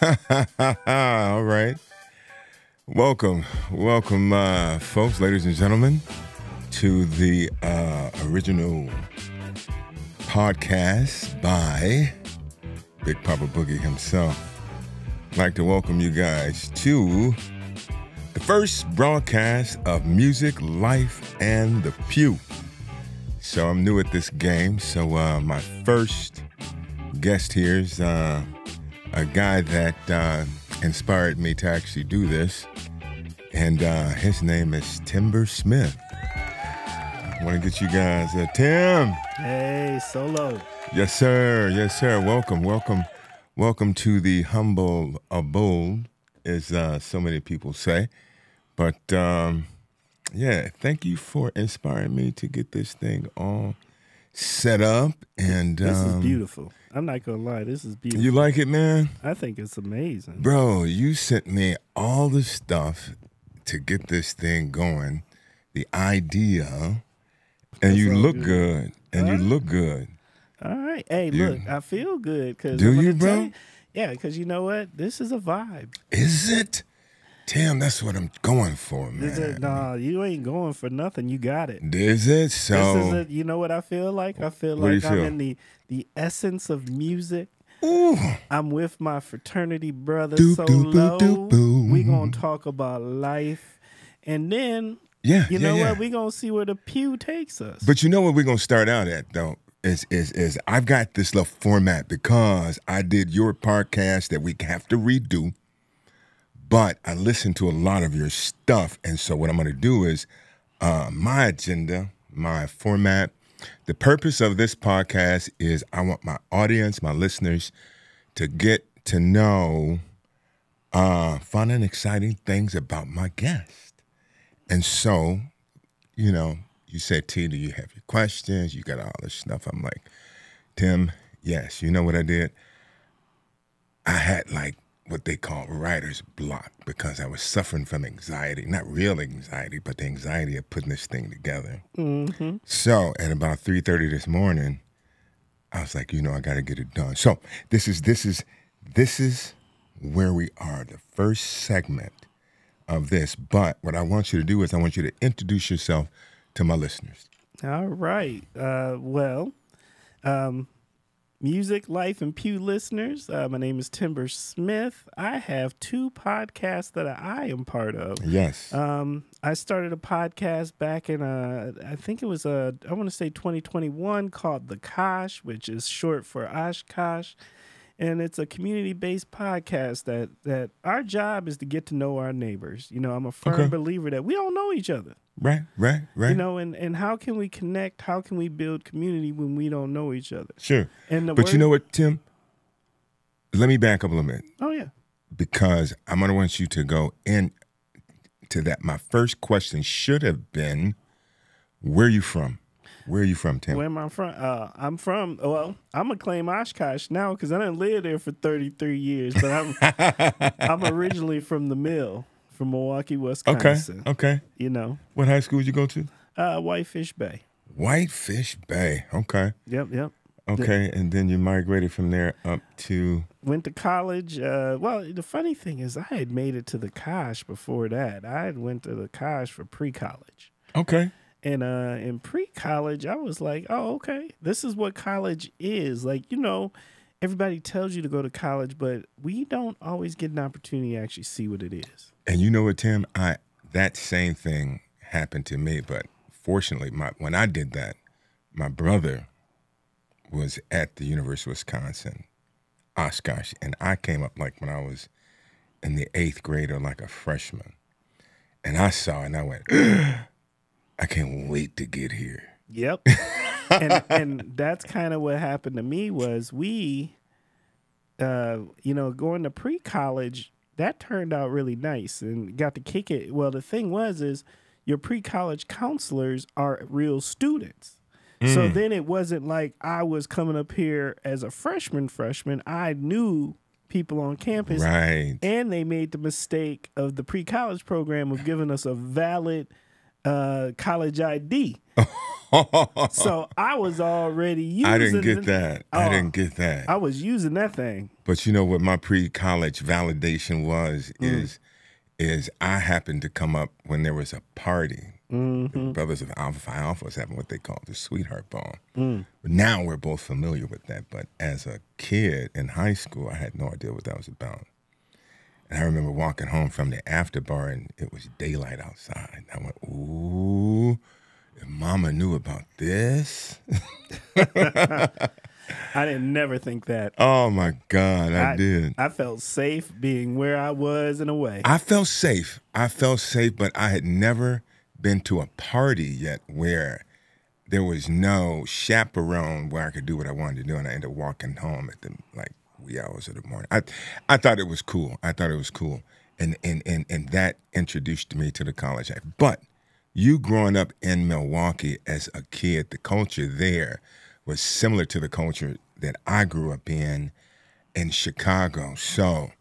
All right. Welcome, folks, ladies and gentlemen, to the original podcast by Big Papa Boogie himself. I'd like to welcome you guys to the first broadcast of Music, Life, and the Pew. So I'm new at this game, so my first guest here is a guy that inspired me to actually do this, and his name is Timber Smith. I want to get you guys, Tim. Hey, Solo. Yes, sir. Yes, sir. Welcome to the humble abode, as so many people say. But yeah, thank you for inspiring me to get this thing all set up. And this is beautiful. I'm not gonna lie, this is beautiful. You like it, man? I think it's amazing. Bro, you sent me all the stuff to get this thing going, the idea, and you look good. And you look good. All right. Hey, look, I feel good. Do you, bro? Yeah, because you know what? This is a vibe. Is it? Damn, that's what I'm going for, man. Is it? No, you ain't going for nothing. You got it. Is it? So, this is it. You know what I feel like? I feel like I'm in the essence of music. Ooh. I'm with my fraternity brother Solo. We gonna talk about life, and then you know what? We gonna see where the pew takes us. But you know what we're gonna start out at though is I've got this little format because I did your podcast that we have to redo. But I listened to a lot of your stuff, and so what I'm going to do is my agenda, my format. The purpose of this podcast is I want my audience, my listeners, to get to know fun and exciting things about my guest. And so, you know, you said, T, do you have your questions? You got all this stuff. I'm like, Tim, yes. You know what I did? I had like what they call writer's block because I was suffering from anxiety, not real anxiety, but the anxiety of putting this thing together. Mm-hmm. So at about 3:30 this morning, I was like, you know, I got to get it done. So this is where we are, the first segment of this. But what I want you to do is I want you to introduce yourself to my listeners. All right. Music, Life, and Pew listeners, my name is Timber Smith. I have two podcasts that I am part of. Yes. I started a podcast back in, I think it was, I want to say 2021, called The Kosh, which is short for Oshkosh. And it's a community-based podcast that our job is to get to know our neighbors. You know, I'm a firm believer that we don't know each other. Right. You know, and how can we connect? How can we build community when we don't know each other? Sure. But you know what, Tim? Let me back up a little bit. Oh, yeah. Because I'm going to want you to go into that. My first question should have been, where are you from? Where are you from, Tim? Where am I from? I'm from, well, I'm going to claim Oshkosh now because I didn't live there for 33 years, but I'm originally from the Mill, from Milwaukee, Wisconsin. Okay. You know. What high school did you go to? Whitefish Bay. Whitefish Bay. Okay. Yep. Okay, and then you migrated from there up to? Went to college. Well, the funny thing is I had made it to the Kosh before that. I had went to the Kosh for pre-college. Okay. And in pre-college, I was like, oh, okay, this is what college is. Like, you know, everybody tells you to go to college, but we don't always get an opportunity to actually see what it is. And you know what, Tim? That same thing happened to me, but fortunately, when I did that, my brother was at the University of Wisconsin, Oshkosh, and I came up like when I was in the 8th grade or like a freshman. And I saw it, and I went, I can't wait to get here. Yep. and that's kind of what happened to me was we, you know, going to pre-college, that turned out really nice and got to kick it. Well, the thing is your pre-college counselors are real students. So then it wasn't like I was coming up here as a freshman. I knew people on campus. Right. And they made the mistake of the pre-college program of giving us a valid college ID. So I was already using. I didn't get that. I didn't get that. I was using that thing. But you know what my pre-college validation was is I happened to come up when there was a party. The Brothers of Alpha Phi Alpha was having what they called the Sweetheart Ball. But now we're both familiar with that. But as a kid in high school, I had no idea what that was about. And I remember walking home from the after bar, and it was daylight outside. And I went, ooh, if Mama knew about this. I didn't never think that. Oh, my God, I did. I felt safe being where I was in a way. I felt safe. But I had never been to a party yet where there was no chaperone where I could do what I wanted to do, and I ended up walking home at the wee hours of the morning. I thought it was cool. And that introduced me to the college life. But you growing up in Milwaukee as a kid, the culture there was similar to the culture that I grew up in Chicago. So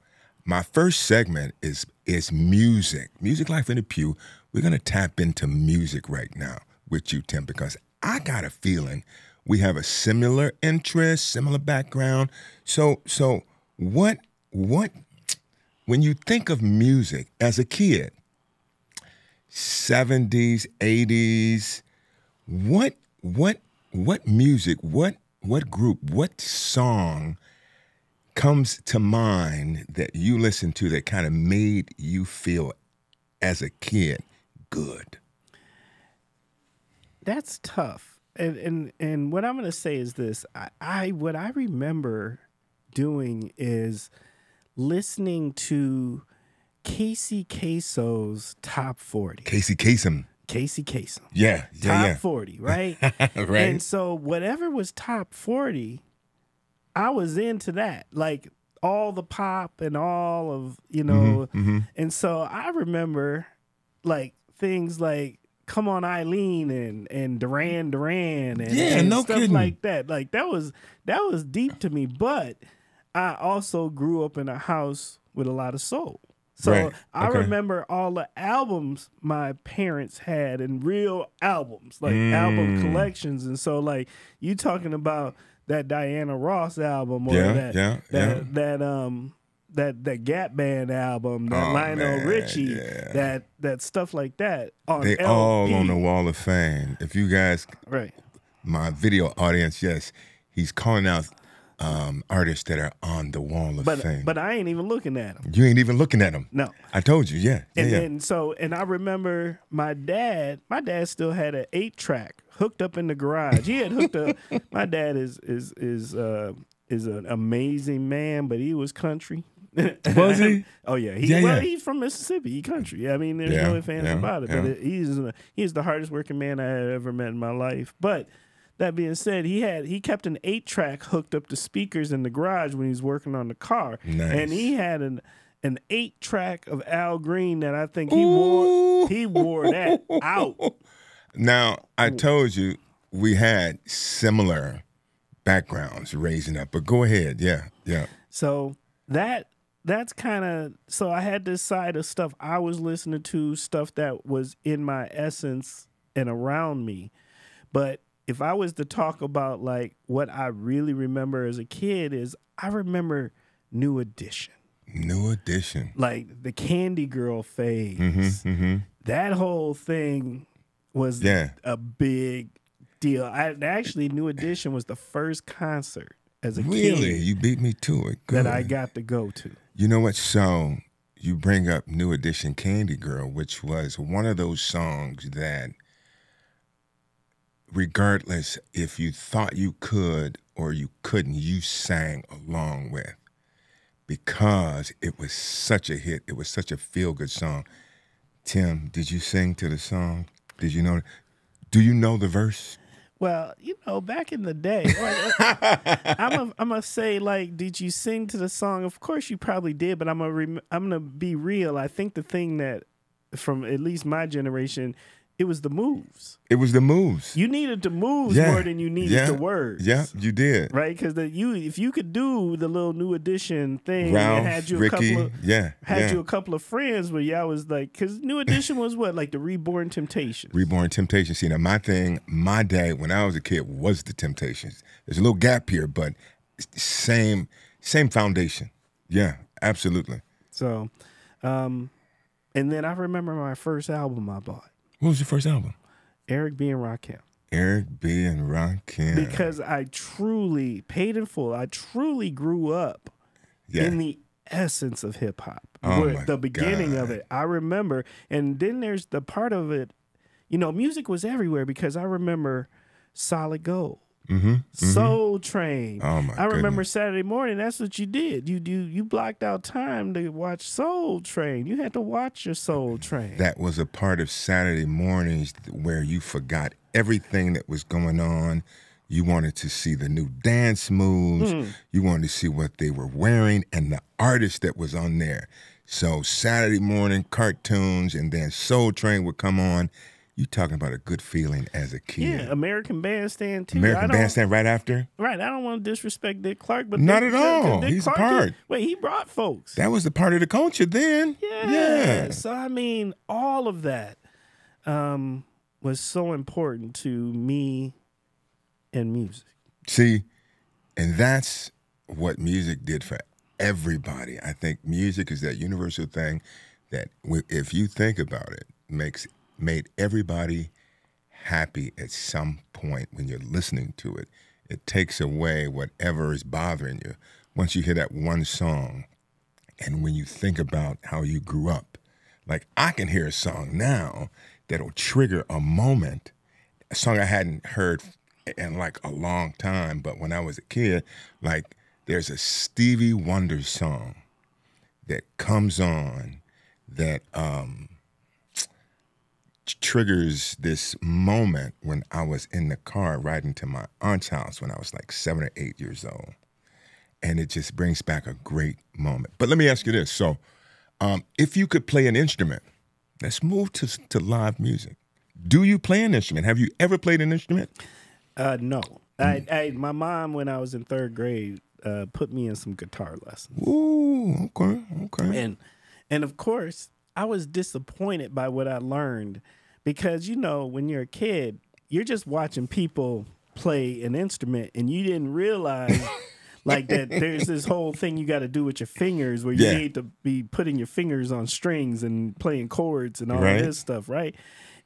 my first segment is music. Music Life in the Pew. We're going to tap into music right now with you, Tim, because I got a feeling we have a similar interest, similar background. So what when you think of music as a kid, 70s, 80s, what music, what group, what song comes to mind that you listened to that kind of made you feel as a kid good? That's tough. And what I'm going to say is this. What I remember doing is listening to Casey Kasem's Top 40. Casey Kasem. Yeah. Top 40, right? Right. And so whatever was top 40, I was into that. Like all the pop and all of, And so I remember like things like Come On Eileen and Duran Duran and no stuff kidding. like that. Like that was deep to me. But I also grew up in a house with a lot of soul. So Right. I Okay. remember all the albums my parents had and real albums, like album collections. And so like you talking about that Diana Ross album or that Gap Band album, that Lionel Richie, that stuff like that. They LP. all on the Wall of Fame. If you guys, Right. my video audience, yes, he's calling out artists that are on the Wall of Fame. But I ain't even looking at them. You ain't even looking at them. No. I told you, yeah. And I remember my dad still had an 8-track hooked up in the garage. He had hooked up. My dad is an amazing man, but he was country. Was he? Oh yeah. He's from Mississippi. He country. I mean, there's no ifs, ands about it. But he's the hardest working man I had ever met in my life. But that being said, he kept an 8-track hooked up to speakers in the garage when he was working on the car. Nice. And he had an 8-track of Al Green that I think he wore that out. Now, I told you we had similar backgrounds raising up, but go ahead. Yeah. So that's kind of, so I had this side of stuff I was listening to, stuff that was in my essence and around me. But if I was to talk about like what I really remember as a kid is I remember New Edition. Like the Candy Girl phase. That whole thing was a big deal. Actually, New Edition was the first concert as a kid. Really? You beat me to it. Good. That I got to go to. You know what? So you bring up New Edition Candy Girl, which was one of those songs that regardless if you thought you could or you couldn't, you sang along with because it was such a hit. It was such a feel-good song. Tim, did you sing to the song? Did you know? Do you know the verse? Well, back in the day, like, I'm gonna say, like, did you sing to the song? Of course, you probably did, but I'm gonna be real. I think the thing that, from at least my generation, It was the moves. It was the moves. You needed the moves Yeah. more than you needed the words. Yeah, you did. Right? Because if you could do the little New Edition thing Ralph, and had you Ricky, you a couple of friends where y'all was like, because New Edition was what, like the Reborn Temptations. Reborn Temptations. See, now my dad, when I was a kid, was the Temptations. There's a little gap here, but same foundation. Yeah, absolutely. So, and then I remember my first album I bought. What was your first album? Eric B. and Rakim. Eric B. and Rakim. Because I truly, paid in full, I truly grew up in the essence of hip hop. Oh the beginning of it. I remember, and then there's the part of it, music was everywhere because I remember Solid Gold. Soul Train. Oh my I remember goodness. Saturday morning. That's what you did. You blocked out time to watch Soul Train. You had to watch your Soul Train. That was a part of Saturday mornings where you forgot everything that was going on. You wanted to see the new dance moves. You wanted to see what they were wearing and the artist that was on there. So Saturday morning cartoons, and then Soul Train would come on. You talking about a good feeling as a kid. Yeah, American Bandstand too. American Bandstand right after? Right. I don't want to disrespect Dick Clark, but Not at all. Dick He's Clark, a part. He brought folks. That was the part of the culture then. Yeah. So I mean, all of that was so important to me and music. See, and that's what music did for everybody. I think music is that universal thing that, if you think about it, made everybody happy at some point when you're listening to it. It takes away whatever is bothering you. Once you hear that one song, and when you think about how you grew up, like I can hear a song now that'll trigger a moment, a song I hadn't heard in like a long time, but when I was a kid, like there's a Stevie Wonder song that comes on that triggers this moment when I was in the car riding to my aunt's house when I was like 7 or 8 years old. And it just brings back a great moment. But let me ask you this. So if you could play an instrument, let's move to live music. Do you play an instrument? Have you ever played an instrument? No. My mom, when I was in third grade, put me in some guitar lessons. Ooh, okay. And of course, I was disappointed by what I learned because, when you're a kid, you're just watching people play an instrument and you didn't realize like that there's this whole thing you got to do with your fingers where you need to be putting your fingers on strings and playing chords and all of this stuff, right?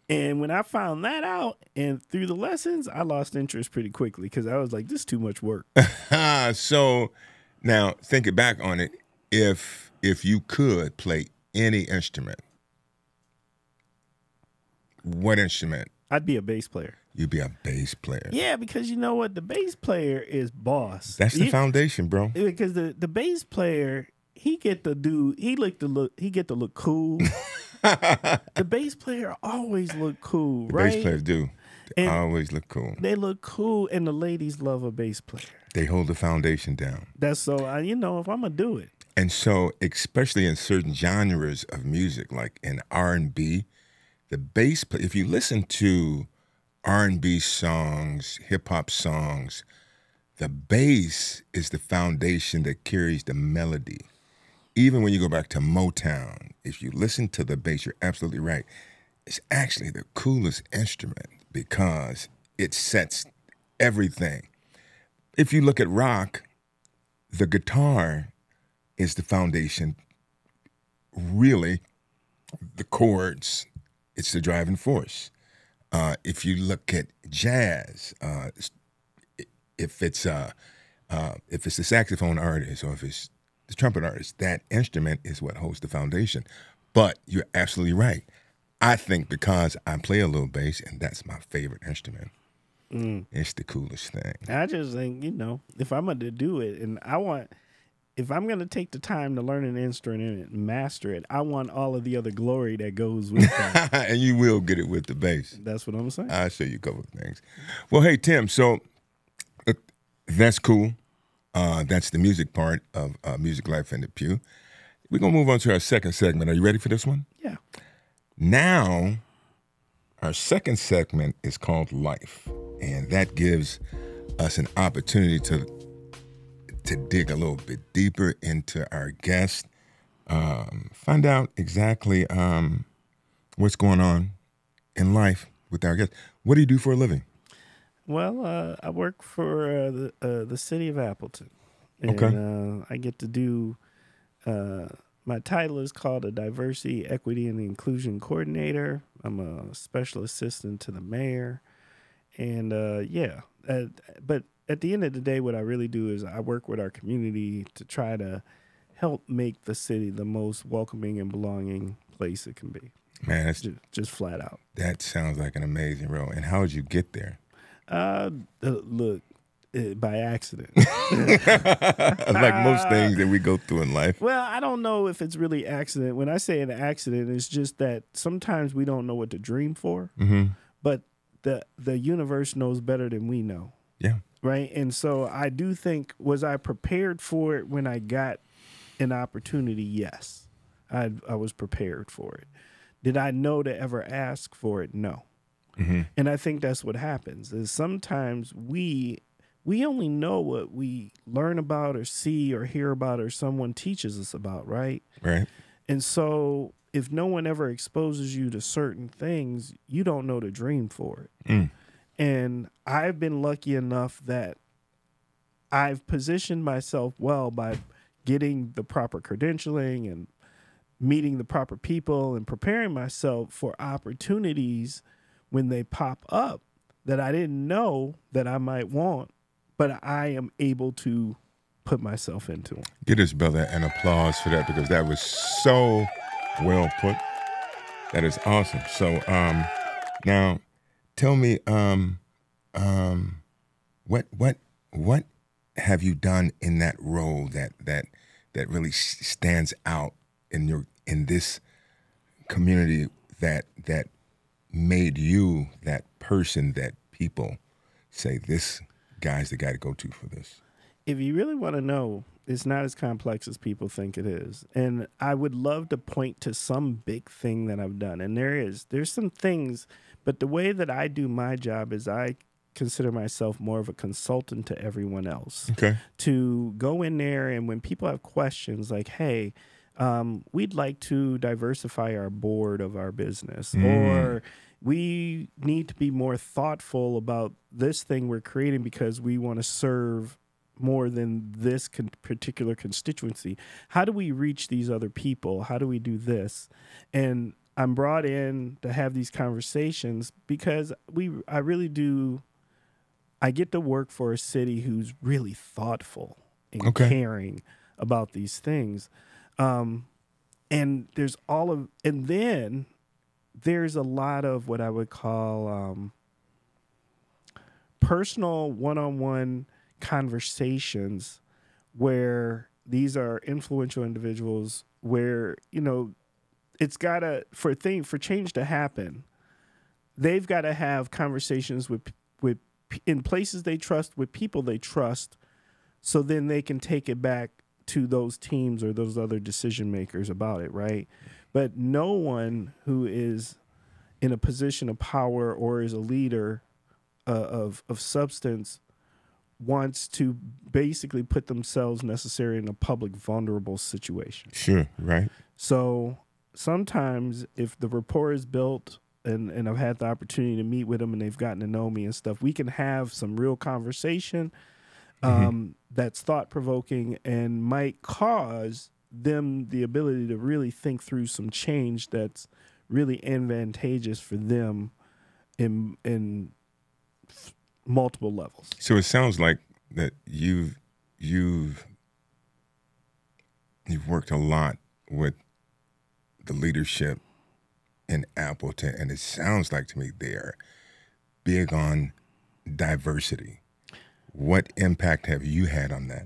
And when I found that out and through the lessons, I lost interest pretty quickly because I was like, this is too much work. So now thinking back on it, if you could play any instrument, what instrument? I'd be a bass player. You'd be a bass player. Yeah, because you know what? The bass player is boss. That's the foundation, bro. Because the bass player, he get to look cool. The bass player always look cool, right? Bass players do. They always look cool. They look cool, and the ladies love a bass player. They hold the foundation down. That's so, if I'm going to do it. And so, especially in certain genres of music, like in R&B, the bass player, if you listen to R&B songs, hip-hop songs, the bass is the foundation that carries the melody. Even when you go back to Motown, if you listen to the bass, you're absolutely right. It's actually the coolest instrument because it sets everything. If you look at rock, the guitar is the foundation. Really, the chords, it's the driving force. If you look at jazz, if it's the saxophone artist or if it's the trumpet artist, that instrument is what holds the foundation. But you're absolutely right. I think because I play a little bass and that's my favorite instrument, it's the coolest thing. I just think, if I'm going to do it and if I'm going to take the time to learn an instrument and master it, I want all of the other glory that goes with that. And you will get it with the bass. That's what I'm saying. I'll show you a couple of things. Well, hey, Tim, so that's cool. That's the music part of Music Life in the Pew. We're going to move on to our second segment. Are you ready for this one? Yeah. Now, Our second segment is called Life, and that gives us an opportunity to dig a little bit deeper into our guest, find out exactly what's going on in life with our guest. What do you do for a living? Well, I work for the city of Appleton, Okay. and I get to do. My title is called a Diversity, Equity, and Inclusion Coordinator. I'm a special assistant to the mayor, and but at the end of the day, what I really do is I work with our community to try to help make the city the most welcoming and belonging place it can be. Man, Just flat out. that sounds like an amazing role. And how did you get there? Look, by accident. Like most things that we go through in life. Well, I don't know if it's really accident. When I say an accident, it's just that sometimes we don't know what to dream for, but the universe knows better than we know. Yeah. Right. And so I do think, was I prepared for it when I got an opportunity? Yes, I was prepared for it. Did I know to ever ask for it? No. And I think that's what happens is sometimes we only know what we learn about or see or hear about or someone teaches us about, right? Right. And so if no one ever exposes you to certain things, you don't know to dream for it. And I've been lucky enough that I've positioned myself well by getting the proper credentialing and meeting the proper people and preparing myself for opportunities when they pop up that I didn't know that I might want, but I am able to put myself into them. Give this brother an applause for that because that was so well put. That is awesome. So now tell me what have you done in that role that really stands out in this community that made you that person that people say this guy's the guy to go to for this? If you really want to know, it's not as complex as people think it is. And I would love to point to some big thing that I've done. And there's some things, but the way that I do my job is I consider myself more of a consultant to everyone else. Okay. To go in there and when people have questions like, hey, we'd like to diversify our board of our business, or we need to be more thoughtful about this thing we're creating because we want to serve more than this particular constituency. How do we reach these other people? How do we do this? And I'm brought in to have these conversations because I really do. I get to work for a city who's really thoughtful and caring about these things. And then there's a lot of what I would call personal one-on-one conversations where these are influential individuals where, it's gotta, for change to happen, they've got to have conversations with in places they trust, with people they trust, so then they can take it back to those teams or those other decision makers about it, right? But no one who is in a position of power or is a leader of substance wants to basically put themselves necessarily in a public vulnerable situation. Sure, right. So sometimes if the rapport is built and I've had the opportunity to meet with them and they've gotten to know me and stuff, we can have some real conversation that's thought-provoking and might cause them the ability to really think through some change that's really advantageous for them in multiple levels. So it sounds like that you've worked a lot with the leadership in Appleton, and it sounds like to me they're big on diversity. What impact have you had on that?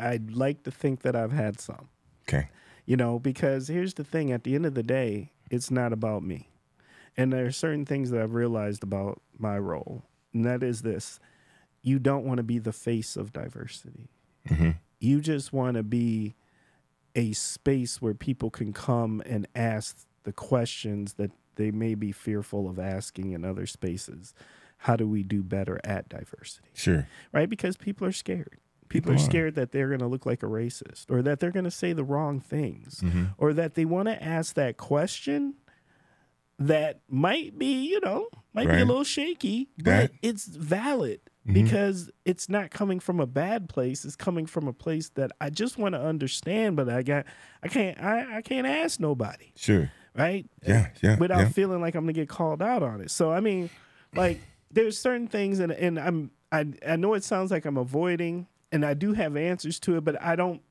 I'd like to think that I've had some. Okay. Because here's the thing, at the end of the day, it's not about me. And there are certain things that I've realized about my role, and that is this. You don't want to be the face of diversity. You just want to be a space where people can come and ask the questions that they may be fearful of asking in other spaces. How do we do better at diversity? Sure. Right? Because people are scared. People are scared that they're going to look like a racist, or that they're going to say the wrong things, or that they want to ask that question that might be, might be a little shaky, but it's valid because it's not coming from a bad place. It's coming from a place that I just want to understand, but I can't ask nobody. Sure. Right? Yeah. Without feeling like I'm going to get called out on it. So, I mean, like, there's certain things, and I know it sounds like I'm avoiding, and I do have answers to it, but I don't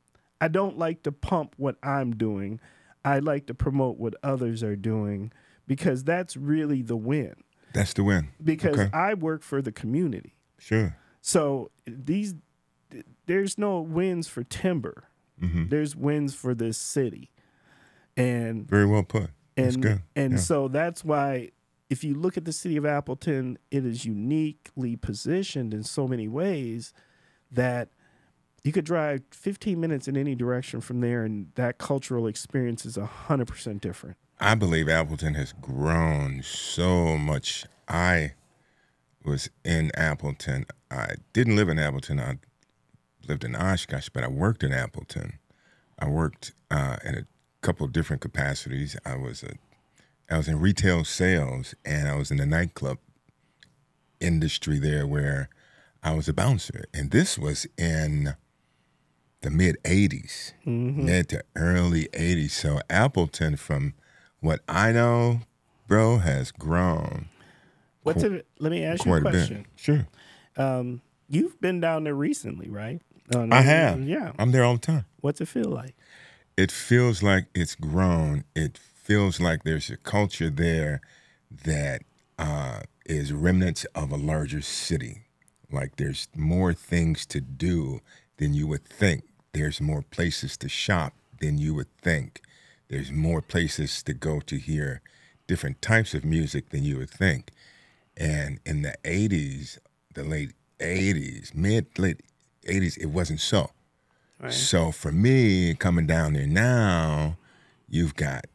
like to pump what I'm doing. I like to promote what others are doing, because that's really the win. That's the win. Because I work for the community. Sure. So there's no wins for timber. There's wins for this city. And very well put. That's good. And so that's why, if you look at the city of Appleton, it is uniquely positioned in so many ways that you could drive 15 minutes in any direction from there, and that cultural experience is 100% different. I believe Appleton has grown so much. I was in Appleton. I didn't live in Appleton. I lived in Oshkosh, but I worked in Appleton. I worked in a couple of different capacities. I was in retail sales, and I was in the nightclub industry there, where I was a bouncer. And this was in the mid-'80s, mid to early 80s. So Appleton, from what I know, bro, has grown. Let me ask you a question. Sure. You've been down there recently, right? I have. Yeah. I'm there all the time. What's it feel like? It feels like it's grown. It feels like there's a culture there that is remnants of a larger city. Like, there's more things to do than you would think. There's more places to shop than you would think. There's more places to go to hear different types of music than you would think. And in the 80s, the late 80s, late 80s, it wasn't so. Right. So for me, coming down there now, you've got,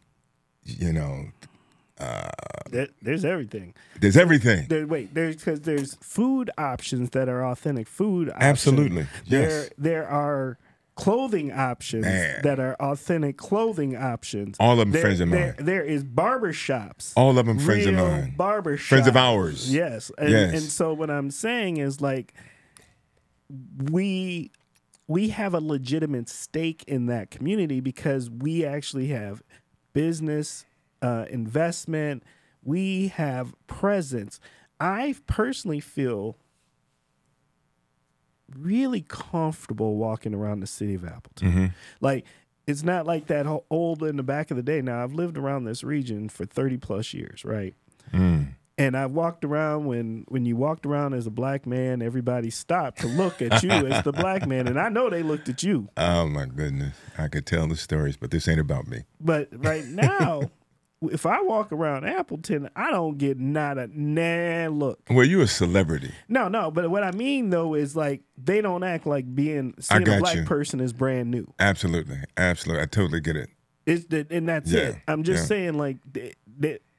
there's everything. There's everything. There's food options that are authentic food options. Absolutely. Yes. There are clothing options that are authentic clothing options. All of them friends of mine. There is barbershops. All of them friends of mine. Barbershops. Friends of ours. Yes. And so what I'm saying is, like, we have a legitimate stake in that community because we actually have business, investment. We have presence. I personally feel really comfortable walking around the city of Appleton. Like, it's not like that old in the back of the day. Now, I've lived around this region for 30 plus years, right? And I've walked around when you walked around as a black man, everybody stopped to look at you as the black man. And I know they looked at you. Oh, my goodness. I could tell the stories, but this ain't about me. But right now, if I walk around Appleton, I don't get not a look. Well, you a celebrity. No. But what I mean, though, is, like, they don't act like seeing a black person is brand new. Absolutely. I totally get it. And that's it. I'm just saying, like,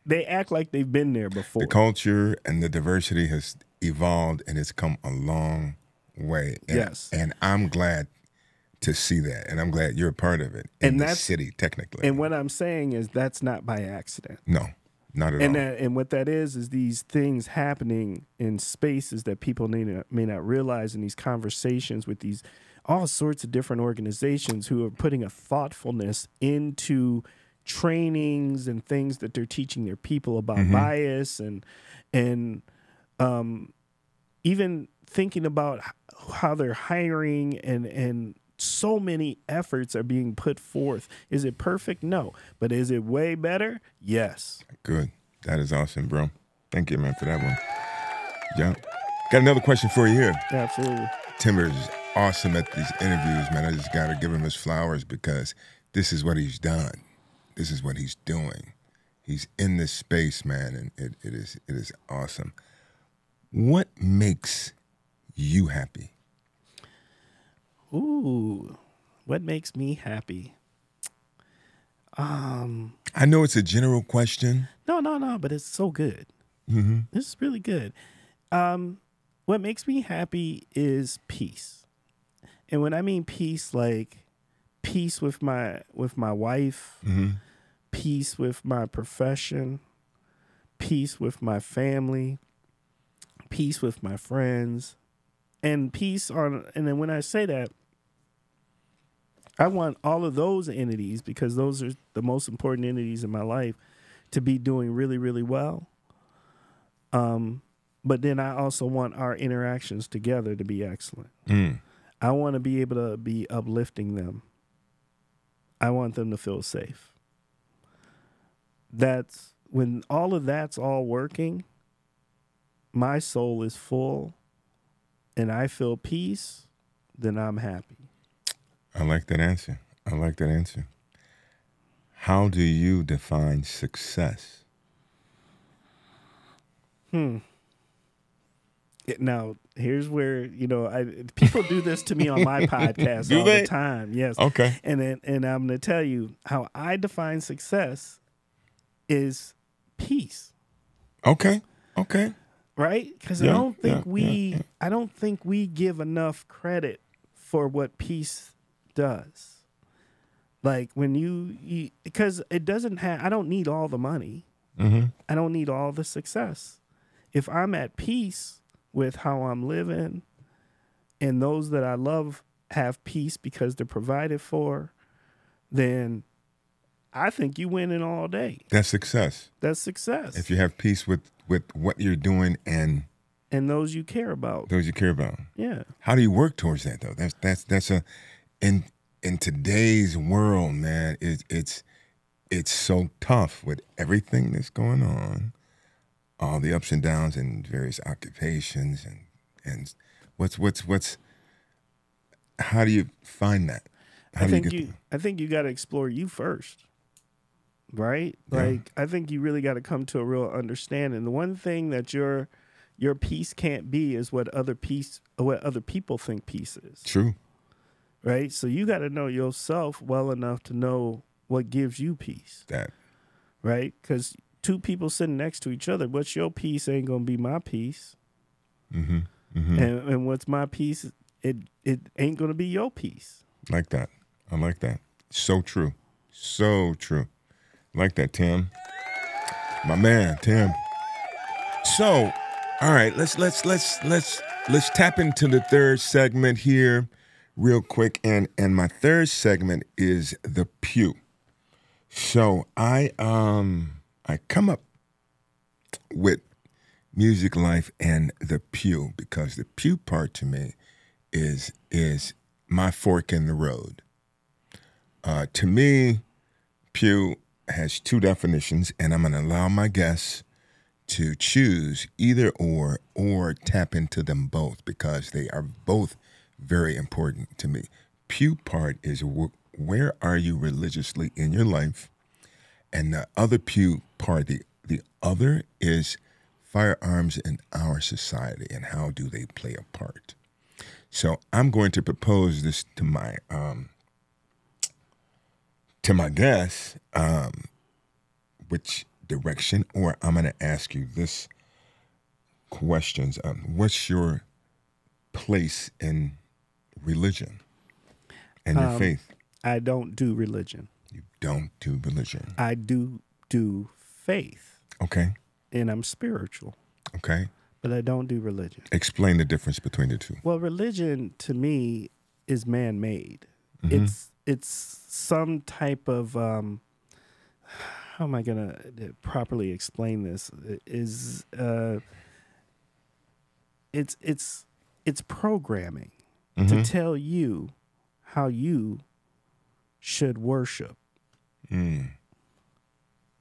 they act like they've been there before. The culture and the diversity has evolved, and it's come a long way. Yes. And I'm glad to see that, and I'm glad you're a part of it in the city, technically. And what I'm saying is that's not by accident. No, not at all. And what that is these things happening in spaces that people may not realize, in these conversations with these all sorts of different organizations who are putting a thoughtfulness into trainings and things that they're teaching their people about bias and even thinking about how they're hiring and so many efforts are being put forth. Is it perfect? No. But is it way better? Yes. Good. That is awesome, bro. Thank you, man, for that one. Yeah. Got another question for you here. Absolutely. Timber is awesome at these interviews, man. I just got to give him his flowers because this is what he's done. This is what he's doing. He's in this space, man, and it is awesome. What makes you happy? Ooh, what makes me happy? I know it's a general question. No, but it's so good. It's really good. What makes me happy is peace. And when I mean peace, like peace with my wife, peace with my profession, peace with my family, peace with my friends, and peace on. And then when I say that, I want all of those entities, because those are the most important entities in my life, to be doing really, really well. But then I also want our interactions together to be excellent. I want to be able to be uplifting them. I want them to feel safe. That's when all of that's all working, my soul is full and I feel peace, then I'm happy. I like that answer. How do you define success? Now, here's where, people do this to me on my podcast all the time. Yes. Okay. And I'm going to tell you how I define success is peace. Okay. Right? Because I don't think we give enough credit for what peace does. Like when because it doesn't have, I don't need all the money. I don't need all the success. If I'm at peace with how I'm living and those that I love have peace because they're provided for, then I think you winning all day. That's success. If you have peace with what you're doing and those you care about. Yeah. How do you work towards that though? That's in today's world, man, it's so tough with everything that's going on, all the ups and downs in various occupations and what's how do you find that? I think you got to explore you first. Right? Yeah. Like, I think you really got to come to a real understanding. The one thing that your peace can't be is what other people think peace is. True. Right? So you got to know yourself well enough to know what gives you peace. That. Right? Because two people sitting next to each other, what's your peace ain't going to be my peace. And what's my peace, it ain't going to be your peace. Like that. I like that. So true. Like that, Tim. My man, Tim. So, all right, let's tap into the third segment here real quick. And my third segment is the pew. So I come up with Music Life and the pew because the pew part to me is my fork in the road. To me, pew has two definitions, and I'm going to allow my guests to choose either or tap into them both because they are both very important to me. Pew part is where are you religiously in your life, and the other pew part, the other is firearms in our society and how do they play a part. So I'm going to propose this to my guests, which direction, or I'm going to ask you this questions. What's your place in religion and your faith? I don't do religion. You don't do religion. I do faith. Okay. And I'm spiritual. Okay. But I don't do religion. Explain the difference between the two. Well, religion to me is man-made. It's some type of how am I going to properly explain this? It's programming to tell you how you should worship.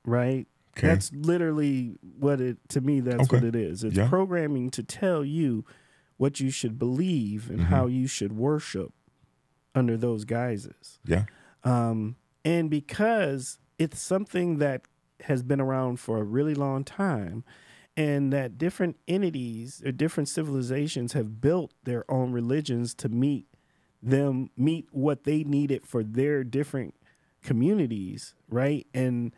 Right? Okay. That's literally what what it is. It's programming to tell you what you should believe and how you should worship under those guises. Yeah. And because it's something that has been around for a really long time, and that different entities or different civilizations have built their own religions to meet what they needed for their different communities, right? And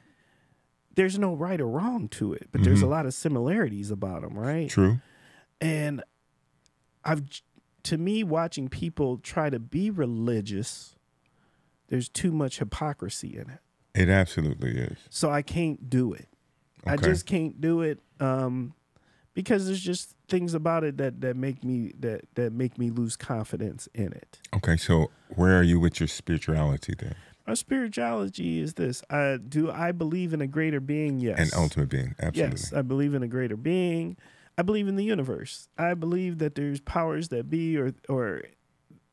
there's no right or wrong to it, but there's a lot of similarities about them, right? True. And to me, watching people try to be religious, there's too much hypocrisy in it. It absolutely is. So I can't do it. Okay. I just can't do it because there's just things about it that make me lose confidence in it. Okay, so where are you with your spirituality then? Our spirituality is this. Do I believe in a greater being? Yes. An ultimate being, absolutely. Yes, I believe in a greater being. I believe in the universe. I believe that there's powers that be or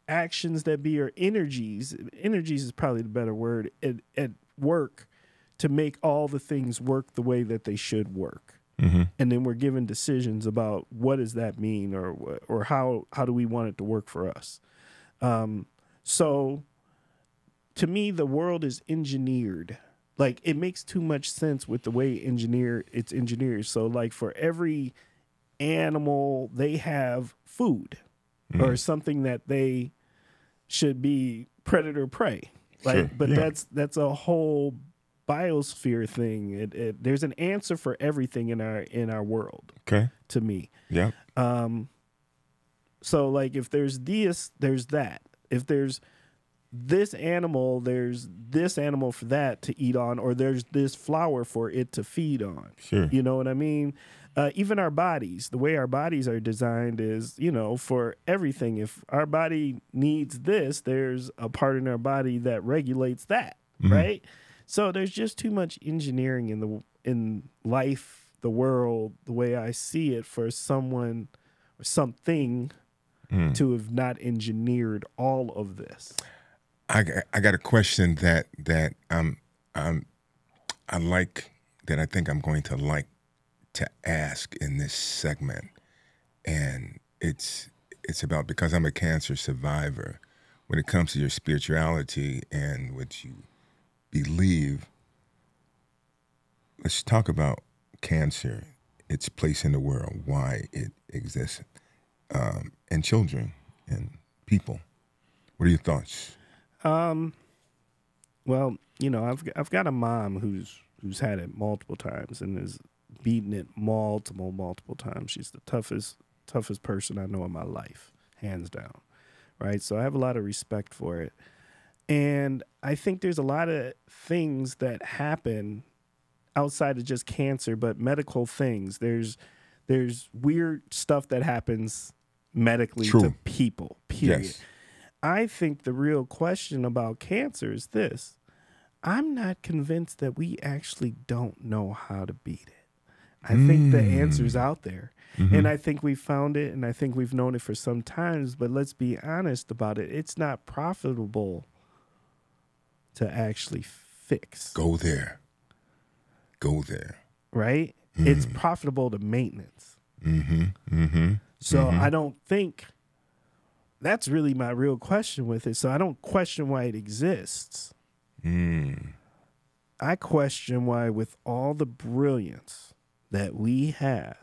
actions that be or energies. Energies is probably the better word at work to make all the things work the way that they should work. And then we're given decisions about what does that mean or how do we want it to work for us. So to me, the world is engineered. Like, it makes too much sense with the way it's engineered. So like for every animal, they have food or something that they should be predator prey. Like, Sure. but Yeah. that's a whole biosphere thing. There's an answer for everything in our world. Okay. To me. Yeah. So like if there's this, there's that. If there's this animal, there's this animal for that to eat on, or there's this flower for it to feed on. Sure. You know what I mean? Even our bodies, the way our bodies are designed is, for everything. If our body needs this, there's a part in our body that regulates that, right? So there's just too much engineering in life, the world, the way I see it, for someone or something to have not engineered all of this. I got a question that I like, that I think I'm going to like to ask in this segment, and it's about, because I'm a cancer survivor, when it comes to your spirituality and what you believe. Let's talk about cancer, its place in the world, why it exists, and children and people. What are your thoughts? Well, I've got a mom who's had it multiple times and has beaten it multiple times. She's the toughest person I know in my life, hands down. Right? So I have a lot of respect for it. And I think there's a lot of things that happen outside of just cancer, but medical things. There's weird stuff that happens medically to people, period. Yes. I think the real question about cancer is this. I'm not convinced that we actually don't know how to beat it. I think the answer's out there. And I think we found it, and I think we've known it for some times, but let's be honest about it. It's not profitable to actually fix. Go there. Right? It's profitable to maintenance. So I don't think that's really my real question with it. So I don't question why it exists. I question why, with all the brilliance that we have,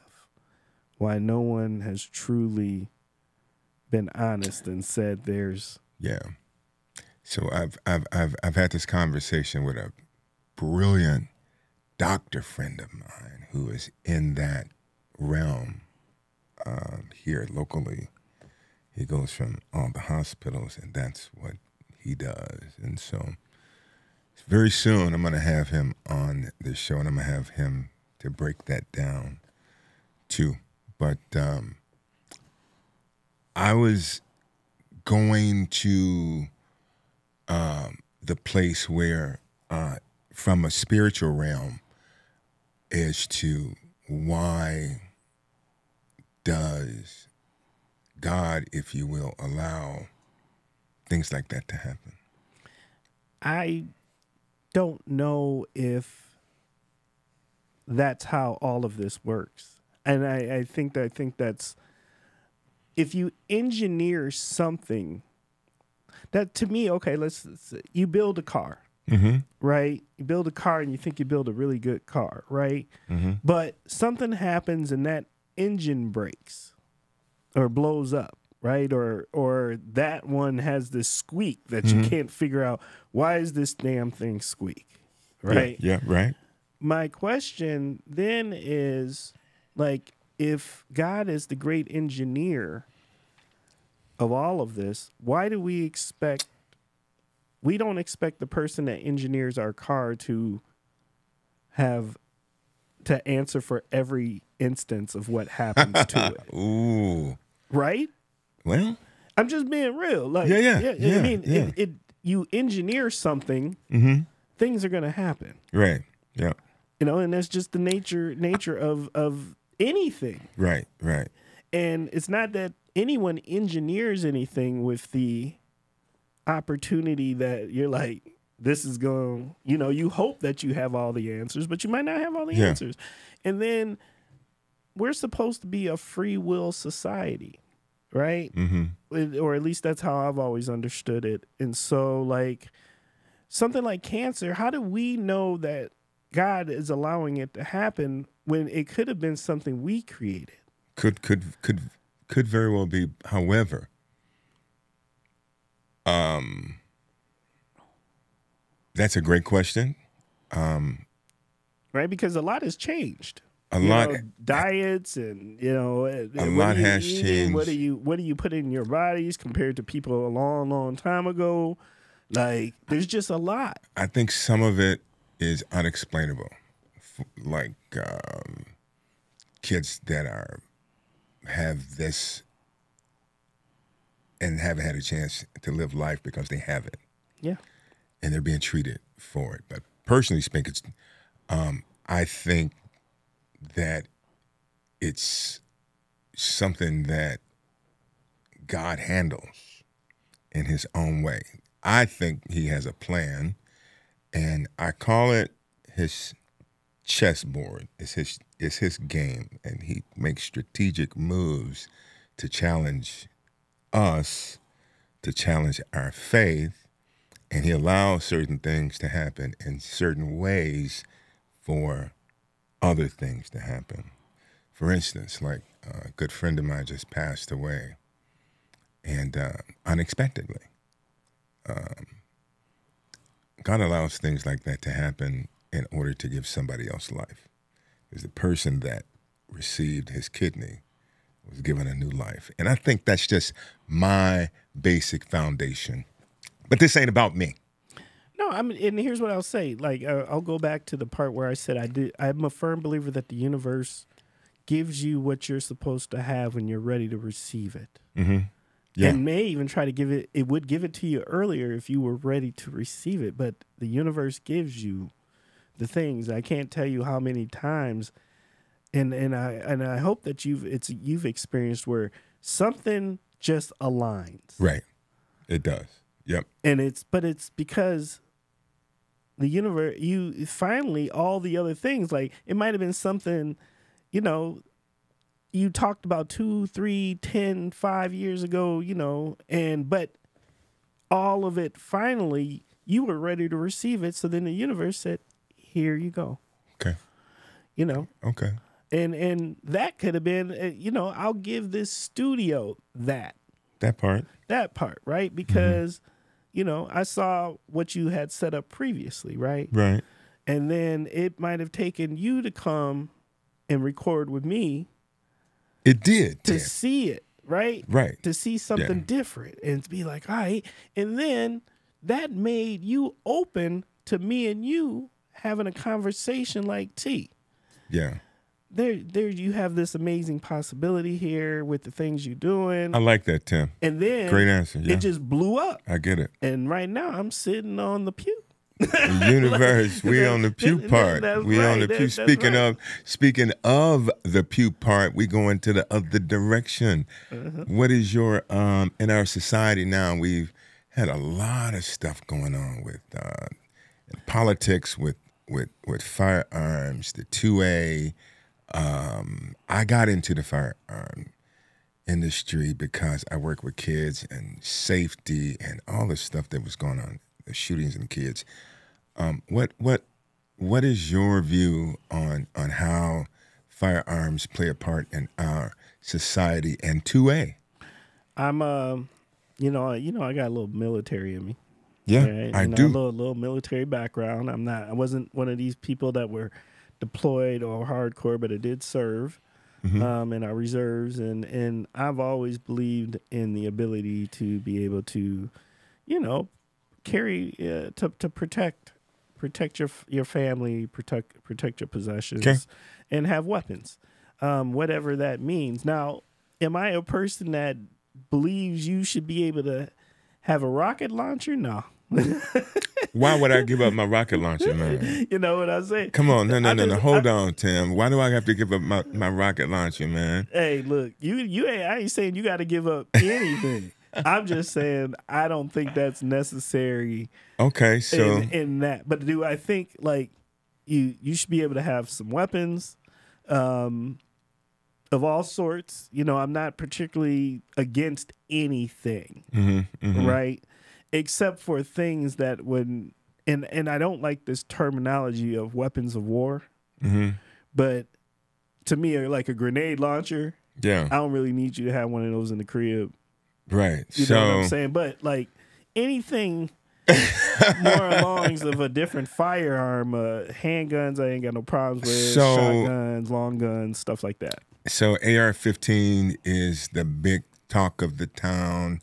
why no one has truly been honest and said there's. Yeah. So I've had this conversation with a brilliant doctor friend of mine who is in that realm here locally. He goes from all the hospitals, and that's what he does. And so very soon I'm going to have him on the show, and I'm going to have him to break that down too. But I was going to the place where, from a spiritual realm, as to why does God, if you will, allow things like that to happen? I don't know if that's how all of this works. And I think that's, if you engineer something that, to me, okay, you build a car, right? You build a car and you think you build a really good car, right? But something happens and that engine breaks or blows up, right? Or that one has this squeak that you can't figure out. Why is this damn thing squeak, right? Yeah, right. My question then is, like, if God is the great engineer of all of this, why do we don't expect the person that engineers our car to answer for every instance of what happens to it. Ooh. Right? Well, I'm just being real. Like, yeah. I mean, you engineer something, things are going to happen. Right. Yeah. You know, and that's just the nature of anything. Right. And it's not that anyone engineers anything with the opportunity that you're like, this is going, you hope that you have all the answers, but you might not have all the answers. And then we're supposed to be a free will society, right? Mm-hmm. Or at least that's how I've always understood it. And so, like, something like cancer, how do we know that God is allowing it to happen when it could have been something we created? Could very well be. However, that's a great question. Right, because a lot has changed. Diets and a lot has changed. What do you put in your bodies compared to people a long time ago? Like, there's just a lot. I think some of it is unexplainable, like kids that have this and haven't had a chance to live life because they have it. Yeah. And they're being treated for it. But personally speaking, I think that it's something that God handles in his own way. I think he has a plan, and I call it his chessboard. It's his game, and he makes strategic moves to challenge us, to challenge our faith, and he allows certain things to happen in certain ways for other things to happen. For instance, like a good friend of mine just passed away, and unexpectedly. God allows things like that to happen in order to give somebody else life. Because the person that received his kidney was given a new life. And I think that's just my basic foundation. But this ain't about me. No, and here's what I'll say. Like, I'll go back to the part where I said I'm a firm believer that the universe gives you what you're supposed to have when you're ready to receive it. Mm-hmm. Yeah. And may even try to give it. It would give it to you earlier if you were ready to receive it. But the universe gives you the things. I can't tell you how many times, and I hope that you've experienced where something just aligns. Right. It does. Yep. And it's because the universe, you finally, all the other things, like it might have been something, you talked about 2, 3, 10, 5 years ago, but all of it, finally, you were ready to receive it. So then the universe said, here you go. Okay. Okay. And that could have been, I'll give this studio that part, right? Because, I saw what you had set up previously, right? Right. And then it might have taken you to come and record with me. It did. To see it, right? Right. To see something different and to be like, all right. And then that made you open to me and you having a conversation like T. Yeah. There you have this amazing possibility here with the things you're doing. I like that, Tim. And then great answer. Yeah. It just blew up. I get it. And right now I'm sitting on the pew. The universe, we on the pew part. We on the pew. Speaking of the pew part, we go into the other direction. What is your in our society now? We've had a lot of stuff going on with politics, with firearms, the 2A. I got into the firearm industry because I work with kids and safety and all the stuff that was going on, the shootings and kids. What is your view on how firearms play a part in our society and 2A? I'm I got a little military in me. Yeah, Right? I A do. little military background. I wasn't one of these people that were deployed or hardcore, but I did serve in our reserves, and I've always believed in the ability to be able to, carry to protect your family, protect your Okay. possessions, and have weapons, whatever that means. Now, am I a person that believes you should be able to have a rocket launcher? No. Why would I give up my rocket launcher, man? You know what I'm saying? Come on, no. Hold on, Tim. Why do I have to give up my rocket launcher, man? Hey, look, I ain't saying you got to give up anything. I'm just saying I don't think that's necessary. Okay, so in that, but do I think like you should be able to have some weapons, of all sorts. I'm not particularly against anything, right? Except for things that would, and I don't like this terminology of weapons of war, but to me, like a grenade launcher, yeah, I don't really need you to have one of those in the crib. right. You know what I'm saying? But like anything more along of a different firearm, handguns, I ain't got no problems with. Shotguns, long guns, stuff like that. So AR-15 is the big talk of the town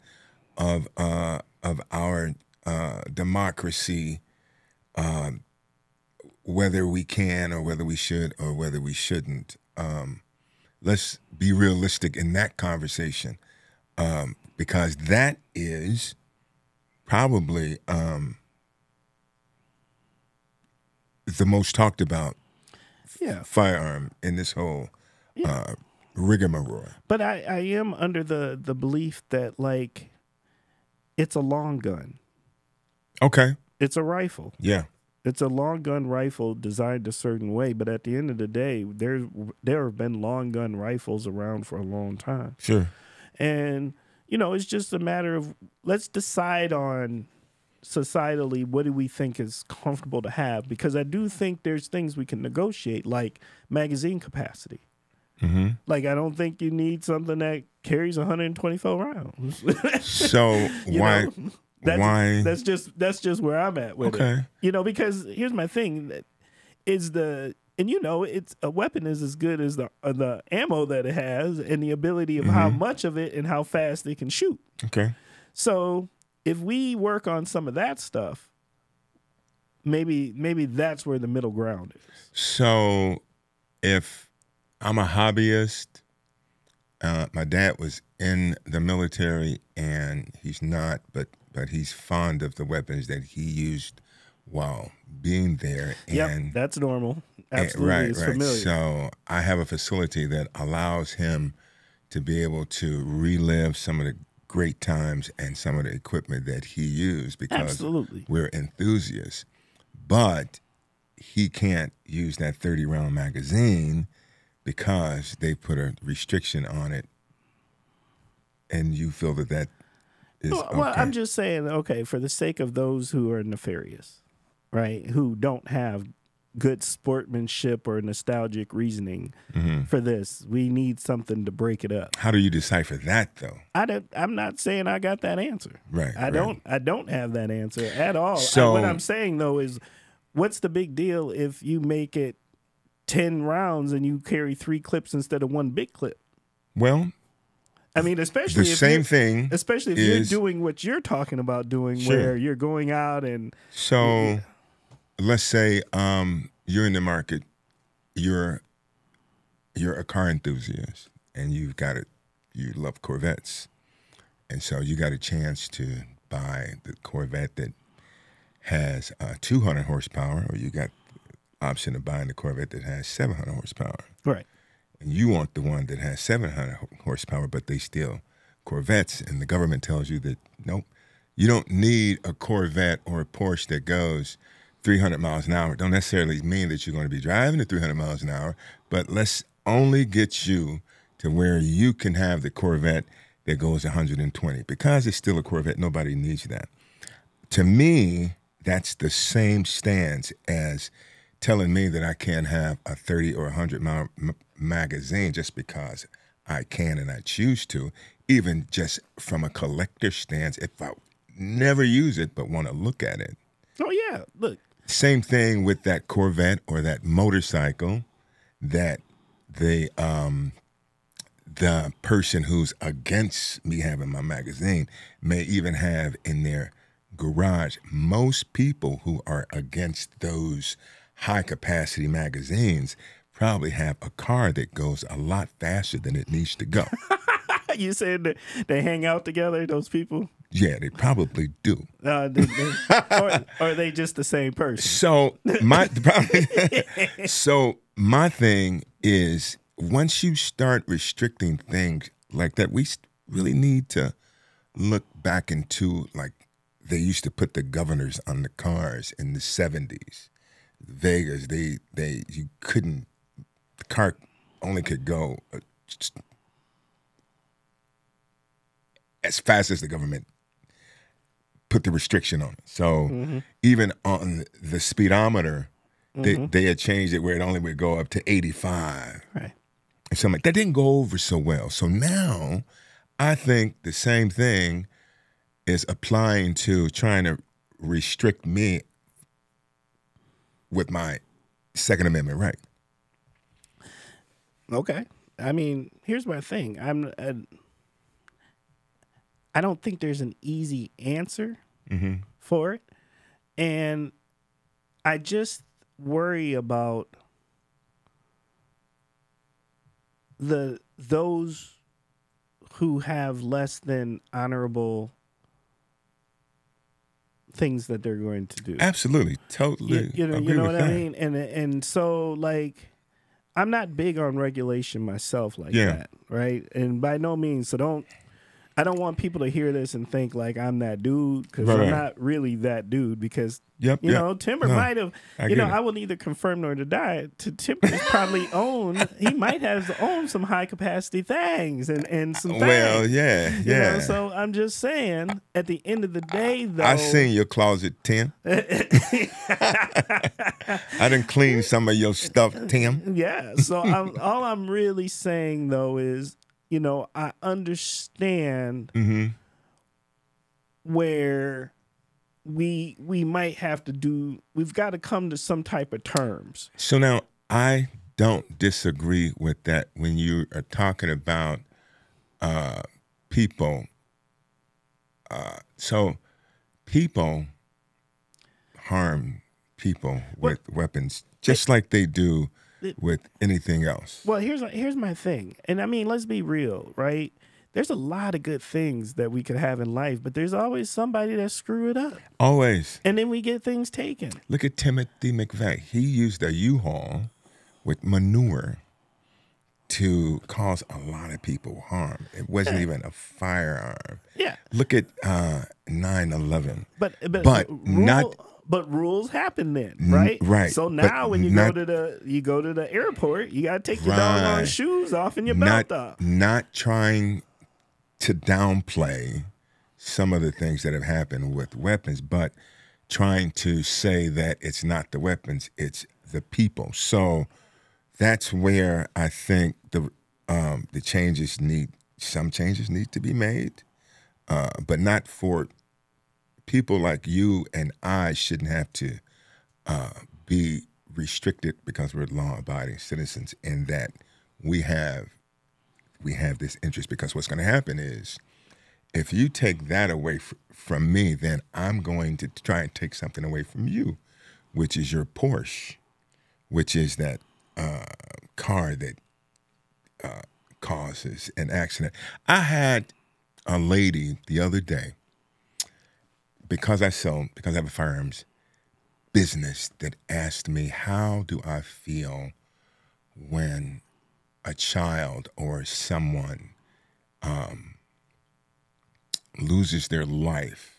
of our democracy, whether we can or whether we should or whether we shouldn't. Let's be realistic in that conversation, because that is probably the most talked about firearm in this whole rigmarole. But I am under the belief that like it's a long gun. Okay. It's a rifle. Yeah. It's a long gun rifle designed a certain way, but at the end of the day, there have been long gun rifles around for a long time. Sure. And it's just a matter of let's decide on societally what do we think is comfortable to have, because I do think there's things we can negotiate, like magazine capacity. Like I don't think you need something that carries 124 rounds. So why? That's just where I'm at with it. Because here's my thing: it's a weapon is as good as the ammo that it has and the ability of how much of it and how fast it can shoot. Okay. So if we work on some of that stuff, maybe that's where the middle ground is. So if I'm a hobbyist, my dad was in the military and he's not, but he's fond of the weapons that he used while being there. And that's normal. Absolutely, it's familiar. So I have a facility that allows him to be able to relive some of the great times and some of the equipment that he used, because we're enthusiasts. But he can't use that 30-round magazine because they put a restriction on it, and you feel that is okay. Well, I'm just saying, okay, for the sake of those who are nefarious, right, who don't have good sportsmanship or nostalgic reasoning for this, we need something to break it up. How do you decipher that, though? I'm not saying I got that answer. Right. I don't have that answer at all. So what I'm saying though is, what's the big deal if you make it 10 rounds and you carry 3 clips instead of 1 big clip? Well, I mean, especially the if same thing. Especially if you're doing what you're talking about doing, where you're going out and. So, let's say you're in the market, you're a car enthusiast, and you love Corvettes, and so you got a chance to buy the Corvette that has 200 horsepower, or you got the option of buying the Corvette that has 700 horsepower. Right. And you want the one that has 700 horsepower, but they still Corvettes, and the government tells you that, nope, you don't need a Corvette or a Porsche that goes 300 miles an hour. Don't necessarily mean that you're going to be driving at 300 miles an hour, but let's only get you to where you can have the Corvette that goes 120. Because it's still a Corvette, nobody needs that. To me, that's the same stance as telling me that I can't have a 30 or 100 mile magazine just because I can and I choose to, even just from a collector stance, if I never use it but want to look at it. Oh yeah, look. Same thing with that Corvette or that motorcycle that the person who's against me having my magazine may even have in their garage. Most people who are against those high capacity magazines probably have a car that goes a lot faster than it needs to go. You said that they hang out together, those people? Yeah, they probably do. Or are they just the same person? So my thing is, once you start restricting things like that, we really need to look back into, like, they used to put the governors on the cars in the 70s. Vegas, you couldn't, the car only could go as fast as the government put the restriction on it. So even on the speedometer, they had changed it where it only would go up to 85. Right. And something like that didn't go over so well. So now I think the same thing is applying to trying to restrict me with my Second Amendment right. Okay. I mean, here's my thing. I don't think there's an easy answer for it. And I just worry about those who have less than honorable things that they're going to do. Absolutely, totally. You know what that. I mean? And so, like, I'm not big on regulation myself like that, right? And by no means, so I don't want people to hear this and think like I'm that dude, because I'm not really that dude, because you know, Timber might have, I will neither confirm nor deny it. Timber's probably he might have owned some high capacity things and some things. Well, yeah. You know, so I'm just saying, at the end of the day, though, I seen your closet, Tim. I done cleaned some of your stuff, Tim. Yeah. So all I'm really saying though is, you know, I understand where we might have to we've got to come to some type of terms. So now I don't disagree with that when you are talking about people. So people harm people with weapons just like they do with anything else. Well, here's my thing. And I mean, let's be real, right? There's a lot of good things that we could have in life, but there's always somebody that screw it up. Always. And then we get things taken. Look at Timothy McVeigh. He used a U-Haul with manure to cause a lot of people harm. It wasn't even a firearm. Yeah. Look at 9/11. But rules happen then, right? Right. So now when you go to the airport, you got to take your doggone shoes off and your belt off. Not trying to downplay some of the things that have happened with weapons, but trying to say that it's not the weapons, it's the people. So that's where I think the changes need to be made, but not for people like you and I shouldn't have to be restricted because we're law-abiding citizens, and that we have this interest. Because what's going to happen is, if you take that away from me, then I'm going to try and take something away from you, which is your Porsche, which is that car that causes an accident. I had a lady the other day, because I have a firearms business, that asked me, how do I feel when a child or someone loses their life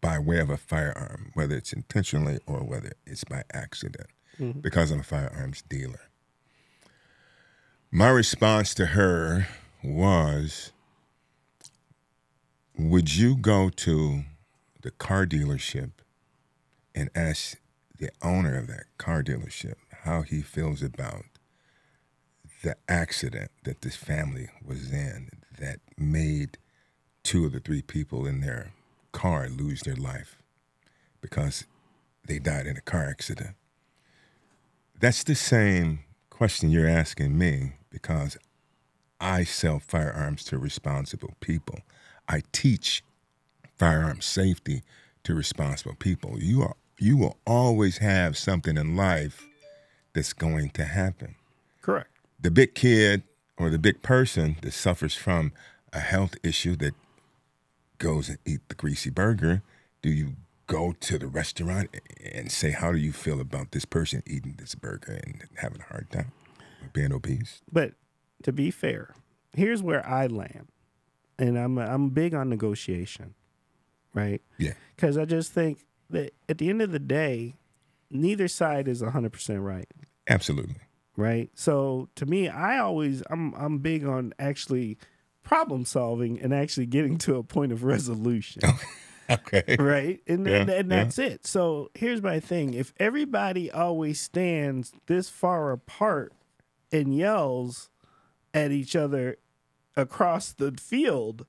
by way of a firearm, whether it's intentionally or whether it's by accident, because I'm a firearms dealer. My response to her was, would you go to the car dealership and ask the owner of that car dealership how he feels about the accident that this family was in, that made 2 of the 3 people in their car lose their life because they died in a car accident. That's the same question you're asking me because I sell firearms to responsible people. I teach firearm safety to responsible people. You will always have something in life that's going to happen. Correct. The big kid or the big person that suffers from a health issue that goes and eat the greasy burger, do you go to the restaurant and say, how do you feel about this person eating this burger and having a hard time or being obese? But to be fair, here's where I land. And I'm big on negotiation, right? Yeah. Because I just think that at the end of the day, neither side is 100% right. Absolutely. Right. So to me, I'm big on actually problem solving and actually getting to a point of resolution. Okay. Right. And that's it. So here's my thing. If everybody always stands this far apart and yells at each other across the field,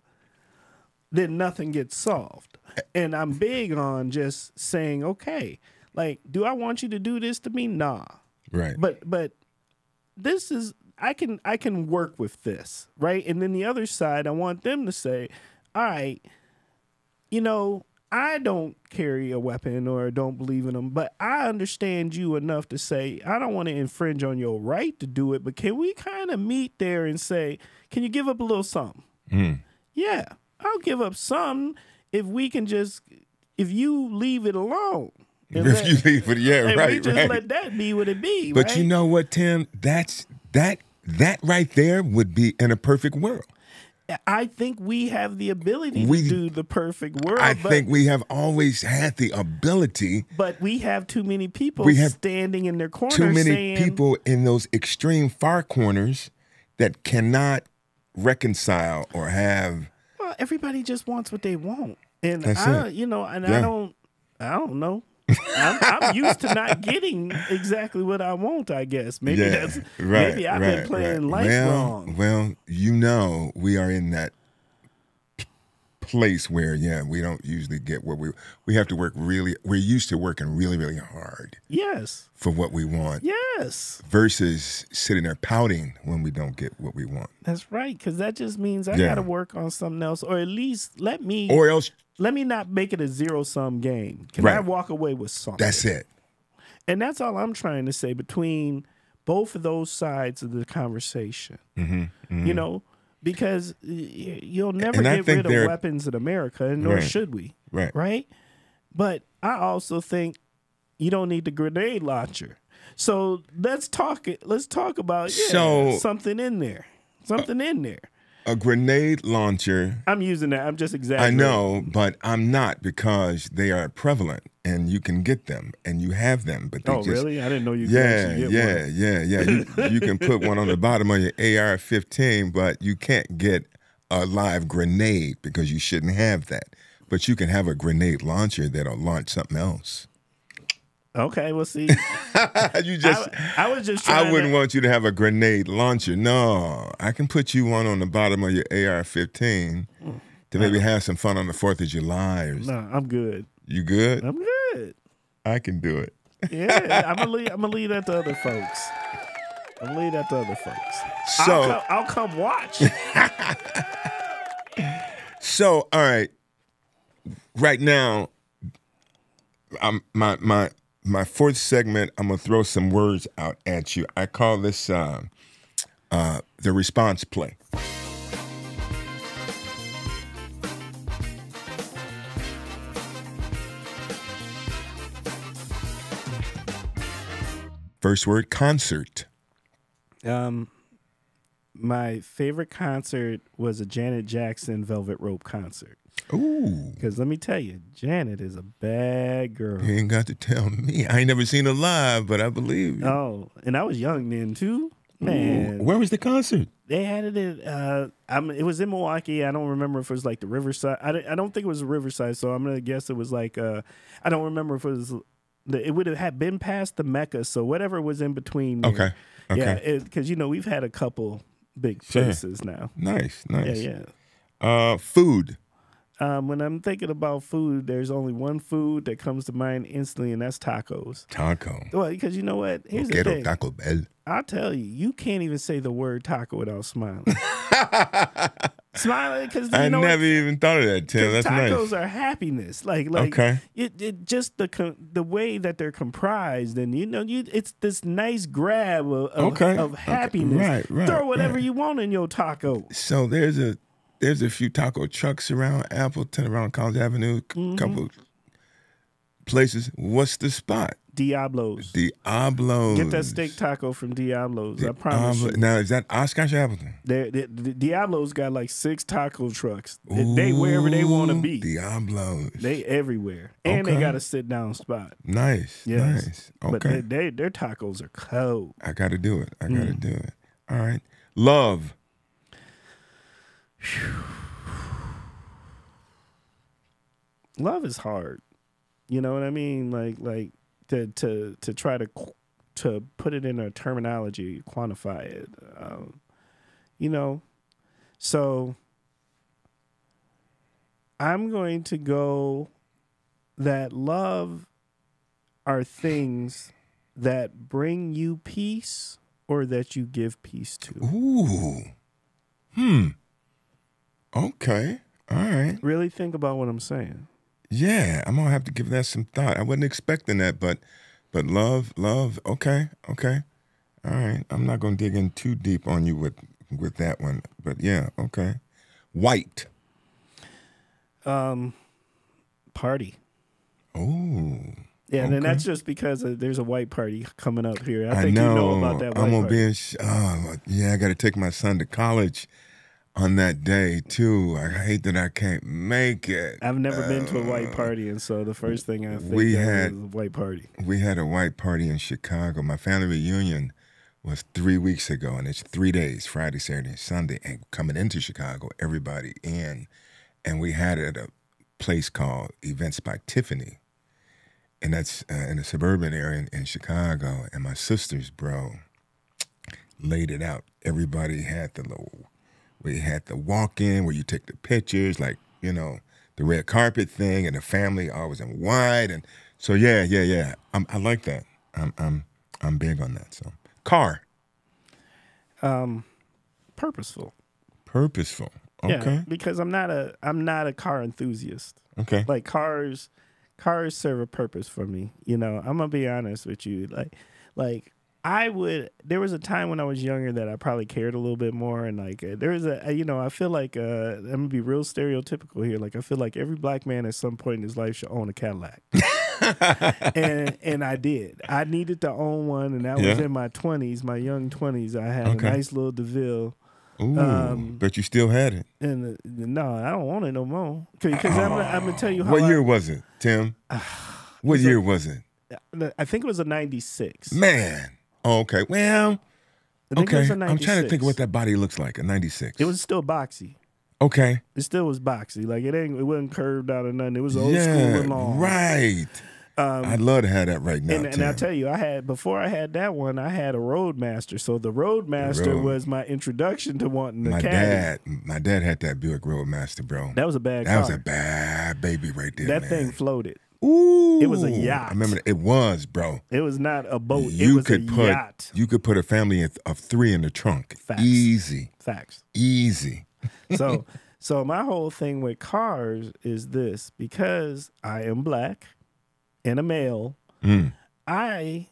then nothing gets solved. And I'm big on just saying, okay, like, do I want you to do this to me? Nah. Right. But this is, I can work with this, right? And then the other side, I want them to say, all right, you know, I don't carry a weapon or don't believe in them, but I understand you enough to say, I don't want to infringe on your right to do it, but can we kind of meet there and say, can you give up a little something? Yeah, I'll give up some if we can just, if you leave it alone. If you leave it, yeah, and right, we just right. let that be what it be, But right? you know what, Tim? That right there would be in a perfect world. I think we have the ability to do the perfect world. I think we have always had the ability. But we have too many people standing in their corner too many saying, people in those extreme far corners that cannot reconcile or have. Well, everybody just wants what they want. And That's you know, and I don't know. I'm used to not getting exactly what I want, I guess. Maybe that's right, maybe I've been playing life wrong. Well, you know, we are in that place where we don't usually get what we have to work we're used to working really, really hard. Yes. For what we want. Yes. Versus sitting there pouting when we don't get what we want. That's right, because that just means I got to work on something else, or at least let me not make it a zero-sum game. Can I walk away with something? That's it. And that's all I'm trying to say between both of those sides of the conversation. You know, because you'll never get rid of weapons in America, and nor should we. Right? But I also think you don't need the grenade launcher. So let's talk about something in there. Something in there. A grenade launcher. I'm using that. I'm just exaggerating. I know, but I'm not, because they are prevalent and you can get them and you have them. But they really? I didn't know you could actually get one. You can put one on the bottom of your AR-15, but you can't get a live grenade because you shouldn't have that. But you can have a grenade launcher that'll launch something else. Okay, well, see, I was just trying. I wouldn't want you to have a grenade launcher. No, I can put you one on the bottom of your AR-15 to maybe have some fun on the 4th of July. No, I'm good. You good? I'm good. I can do it. Yeah, I'm gonna leave that to other folks. So I'll come watch. So, all right. Right now, my 4th segment, I'm going to throw some words out at you. I call this the response play. First word, concert. My favorite concert was a Janet Jackson Velvet Rope concert. Ooh. Because let me tell you, Janet is a bad girl. You ain't got to tell me. I ain't never seen her live, but I believe you. Oh, and I was young then too. Man. Ooh. Where was the concert? They had it at, it was in Milwaukee. I don't remember if it was like the Riverside. I don't think it was Riverside, so I'm going to guess it was like, I don't remember if it was, it would have been past the Mecca, so whatever was in between there. Okay. Yeah, because, you know, we've had a couple big places now. Nice. Yeah. Food. When I'm thinking about food, there's only one food that comes to mind instantly, and that's tacos. Taco. Well, because you know what? Here's the Quiero thing. Taco Bell. I'll tell you, you can't even say the word taco without smiling. Smiling because I never even thought of that, Tim. That's nice. Tacos are happiness. Like okay. It just the way that they're comprised, and it's this nice grab of happiness. Right. Throw whatever you want in your taco. So there's a few taco trucks around Appleton, around College Avenue, couple places. What's the spot? Diablo's. Diablo's. Get that steak taco from Diablo's. I promise you. Now, is that Oshkosh or Appleton? The Diablo's got like 6 taco trucks. They wherever they want to be. Diablo's. They everywhere. And they got a sit-down spot. Nice. Yes. Nice. Okay. But their tacos are cold. I got to do it. All right. Love. Love is hard. You know what I mean? Like to try to put it in a terminology, quantify it. So I'm going to go that love are things that bring you peace or that you give peace to. Ooh. Okay. All right. Really think about what I'm saying. Yeah, I'm gonna have to give that some thought. I wasn't expecting that, but love. Okay. All right. I'm not gonna dig in too deep on you with that one, but yeah. Okay. White. Party. Oh. Yeah, okay. and that's just because there's a white party coming up here. I think know. You know about that white I'm gonna party. I got to take my son to college on that day too. I hate that I can't make it. I've never been to a white party, and so the first thing I think is a white party. We had a white party in Chicago. My family reunion was 3 weeks ago, and it's 3 days, Friday, Saturday, and Sunday. And coming into Chicago, everybody in, and we had it at a place called Events by Tiffany, and that's in a suburban area in Chicago. And my sisters, bro, laid it out. Everybody had we had the walk-in where you take the pictures, like, the red carpet thing, and the family always in white, and so yeah. I like that. I'm big on that. So car. Purposeful. Purposeful. Okay. Yeah, because I'm not a car enthusiast. Okay. Like cars serve a purpose for me. I'm gonna be honest with you. Like there was a time when I was younger that I probably cared a little bit more, and I feel like I'm gonna be real stereotypical here. Like I feel like every black man at some point in his life should own a Cadillac. and I did. I needed to own one, and that was in my 20s, my young 20s. I had a nice little DeVille. Ooh, but you still had it. And no, I don't want it no more. Because I'm gonna tell you how. What year was it, Tim? What year was it? I think it was a 96. Man. Oh, okay. Well, okay. I'm trying to think of what that body looks like, a 96. It was still boxy. Okay. It still was boxy. Like it wasn't curved out or nothing. It was old school and long. Right. I'd love to have that right now. And I'll tell you, before I had that one, I had a Roadmaster. So the Roadmaster was my introduction to wanting the Caddy. My dad had that Buick Roadmaster, bro. That was a bad car. That was a bad baby right there. That man. thing floated. Ooh, it was a yacht. I remember it was, bro. It was not a boat. It was a yacht. You could put a family of 3 in the trunk. Facts. Easy. Facts. Easy. So my whole thing with cars is this: because I am black and a male, I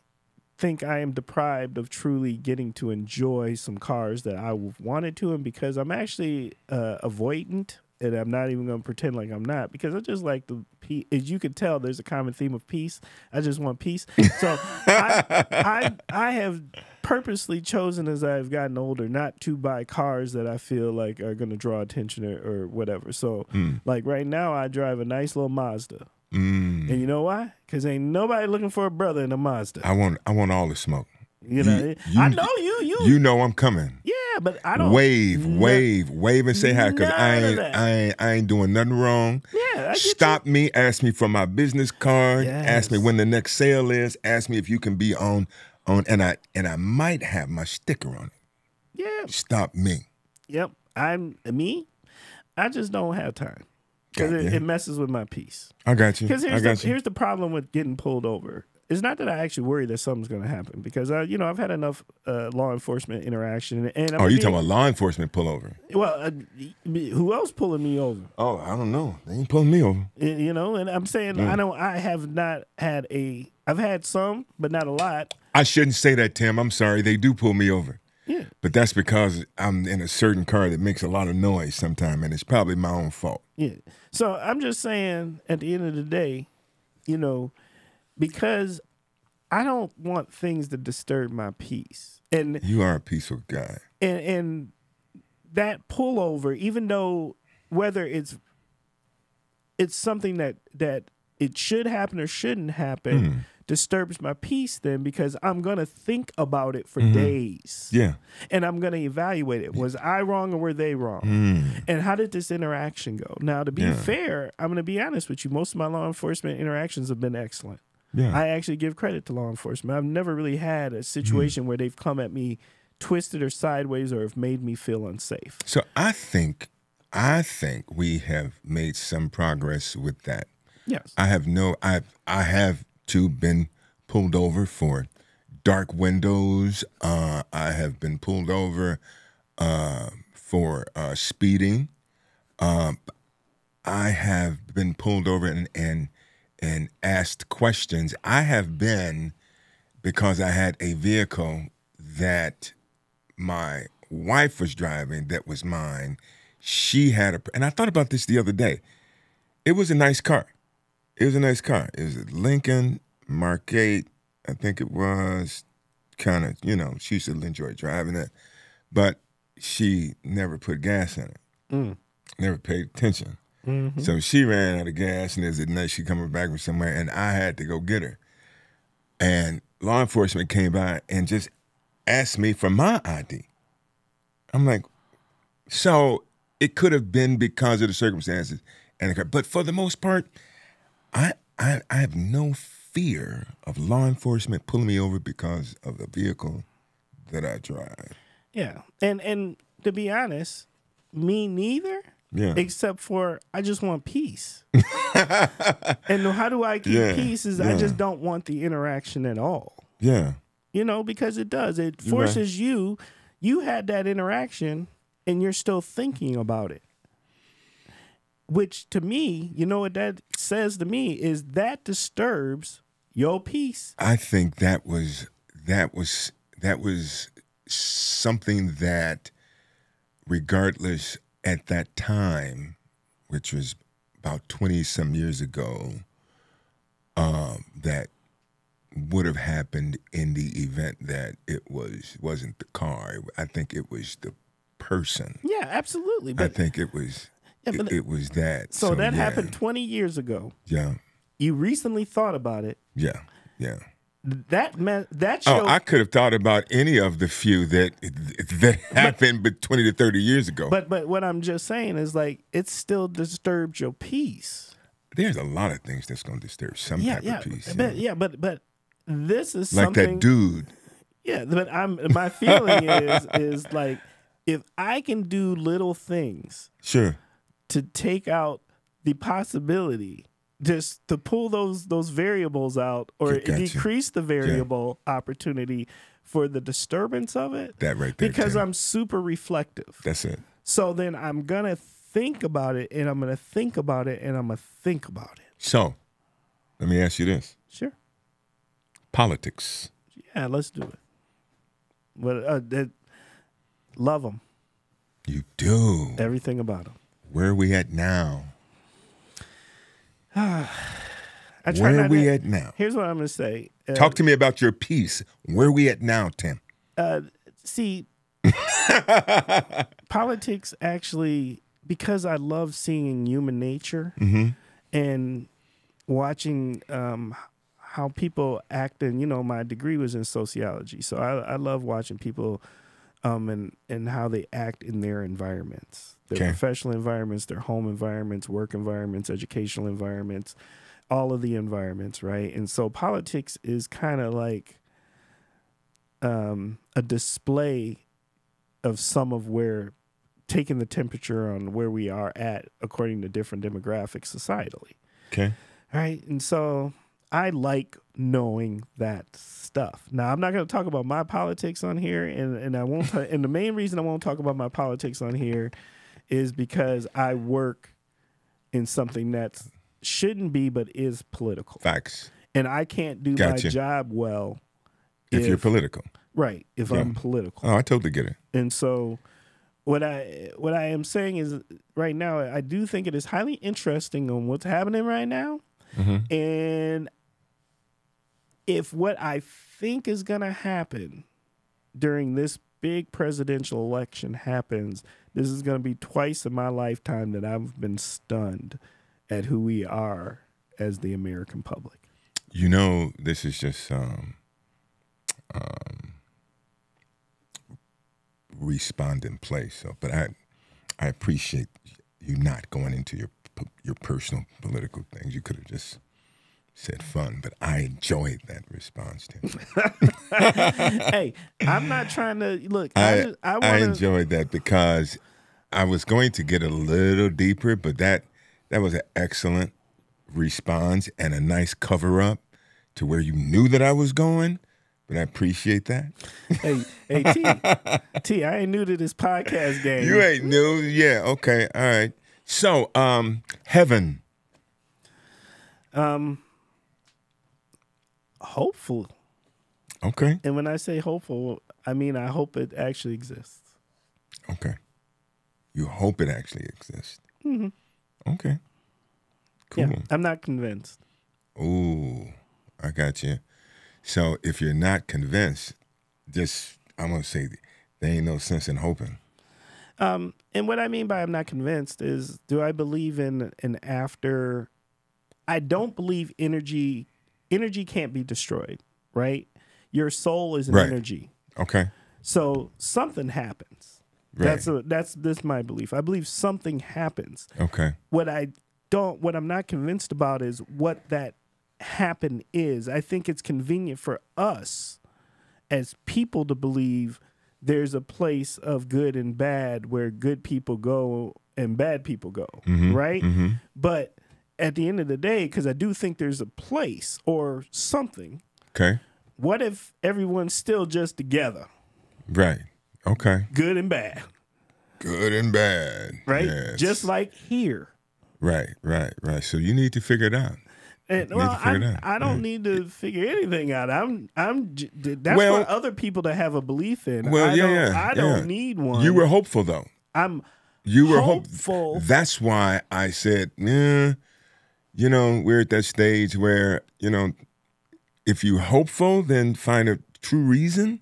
think I am deprived of truly getting to enjoy some cars that I wanted to, and because I'm actually avoidant. And I'm not even going to pretend like I'm not, because I just like the peace. As you can tell, there's a common theme of peace. I just want peace. So I have purposely chosen, as I've gotten older, not to buy cars that I feel like are going to draw attention or whatever. So like right now, I drive a nice little Mazda. And you know why? Because ain't nobody looking for a brother in a Mazda. I want all the smoke. I know you. You know I'm coming. Yeah, but I don't wave and say hi, because I ain't doing nothing wrong. Yeah, Stop me, ask me for my business card, ask me when the next sale is, ask me if you can be on, and I might have my sticker on it. Yeah. stop me. Yep. I just don't have time because it messes with my peace. I got you. Because here's the problem with getting pulled over. It's not that I actually worry that something's going to happen because I've had enough law enforcement interaction. And you talking about law enforcement pullover? Well, who else pulling me over? Oh, I don't know. They ain't pulling me over. And I'm saying I have not had I've had some, but not a lot. I shouldn't say that, Tim. I'm sorry. They do pull me over. Yeah. But that's because I'm in a certain car that makes a lot of noise sometimes, and it's probably my own fault. Yeah. So I'm just saying, at the end of the day, because I don't want things to disturb my peace. And you are a peaceful guy. And that pullover, even though whether it's something that it should happen or shouldn't happen, disturbs my peace then because I'm going to think about it for days. Yeah. And I'm going to evaluate it. Was I wrong or were they wrong? And how did this interaction go? Now, to be fair, I'm going to be honest with you. Most of my law enforcement interactions have been excellent. Yeah. I actually give credit to law enforcement. I've never really had a situation where they've come at me twisted or sideways or have made me feel unsafe. So I think we have made some progress with that. Yes. I have too been pulled over for dark windows. I have been pulled over for speeding. I have been pulled over and asked questions. I have been, because I had a vehicle that my wife was driving that was mine. She had and I thought about this the other day. It was a nice car. It was a nice car. It was a Lincoln Mark 8. I think it was kind of, she used to enjoy driving it. But she never put gas in it. Never paid attention. So she ran out of gas, and there's a night she coming back from somewhere, and I had to go get her. And law enforcement came by and just asked me for my ID. I'm like, so it could have been because of the circumstances. But for the most part, I have no fear of law enforcement pulling me over because of the vehicle that I drive. Yeah. And to be honest, me neither. Yeah. Except for I just want peace. And how do I keep peace is I just don't want the interaction at all. Yeah. Because it does. It forces you had that interaction and you're still thinking about it. Which to me, what that says to me is that disturbs your peace. I think that was something that, regardless at that time, which was about 20-some years ago, that would have happened in the event that it wasn't the car. I think it was the person. Yeah, absolutely. But I think it was. It was that. So that happened 20 years ago. Yeah. You recently thought about it. Yeah. Yeah. That show. Oh, I could have thought about any of the few that happened 20 to 30 years ago. But what I'm just saying is it still disturbs your peace. There's a lot of things that's going to disturb some type of peace. But this is like something, that dude. Yeah, but my feeling is like if I can do little things, sure, to take out the possibility, just to pull those variables out or decrease the variable opportunity for the disturbance of it. That right there. Because I'm super reflective. That's it. So then I'm going to think about it and I'm going to think about it and I'm going to think about it. So let me ask you this. Sure. Politics. Yeah, let's do it. But love them. You do. Everything about them. Where are we at now? Where are we at now? Here's what I'm going to say. Talk to me about your peace. Where are we at now, Tim? See, politics actually, because I love seeing human nature and watching how people act, and my degree was in sociology, so I love watching people and how they act in their environments. Their professional environments, their home environments, work environments, educational environments, all of the environments, right? And so politics is kind of like a display of some of where taking the temperature on where we are at according to different demographics societally. Okay. Right. And so I like knowing that stuff. Now, I'm not going to talk about my politics on here, and I won't. And the main reason I won't talk about my politics on here is because I work in something that shouldn't be, but is political. Facts. And I can't do Gotcha. my job well If you're political. Right. If Yeah. I'm political. Oh, I totally get it. And so what I am saying is right now, I do think it is highly interesting on what's happening right now. Mm-hmm. And if what I think is going to happen during this big presidential election happens, this is going to be twice in my lifetime that I've been stunned at who we are as the American public. You know, this is just responding play. So, but I appreciate you not going into your personal political things. You could have just said fun, but I enjoyed that response, Tim. Hey, I'm not trying to look. I I enjoyed that because I was going to get a little deeper, but that was an excellent response and a nice cover up to where you knew that I was going. But I appreciate that. Hey, T, I ain't new to this podcast game. You ain't new, yeah. Okay, all right. So, heaven. Hopeful. Okay. And when I say hopeful, I mean I hope it actually exists. Okay. You hope it actually exists. Mm-hmm. Okay. Cool. Yeah, I'm not convinced. Ooh, I got you. So if you're not convinced, I'm going to say there ain't no sense in hoping. And what I mean by I'm not convinced is, do I believe in an after? I don't believe energy can't be destroyed, right? Your soul is an Right. energy. Okay. So something happens. Right. That's my belief. I believe something happens. Okay. What I'm not convinced about is what that happen is. I think it's convenient for us as people to believe there's a place of good and bad where good people go and bad people go, right? Mm-hmm. But at the end of the day, because I do think there's a place or something, Okay. what if everyone's still just together, Right. Okay. good and bad, Good and bad. right? Yes. Just like here. Right. So you need to figure it out. And, You need to figure it out. I don't need to figure anything out. That's Well- for other people to have a belief in. Well, I don't need one. You were hopeful, though. You were hopeful. That's why I said, we're at that stage where, if you're hopeful, then find a true reason.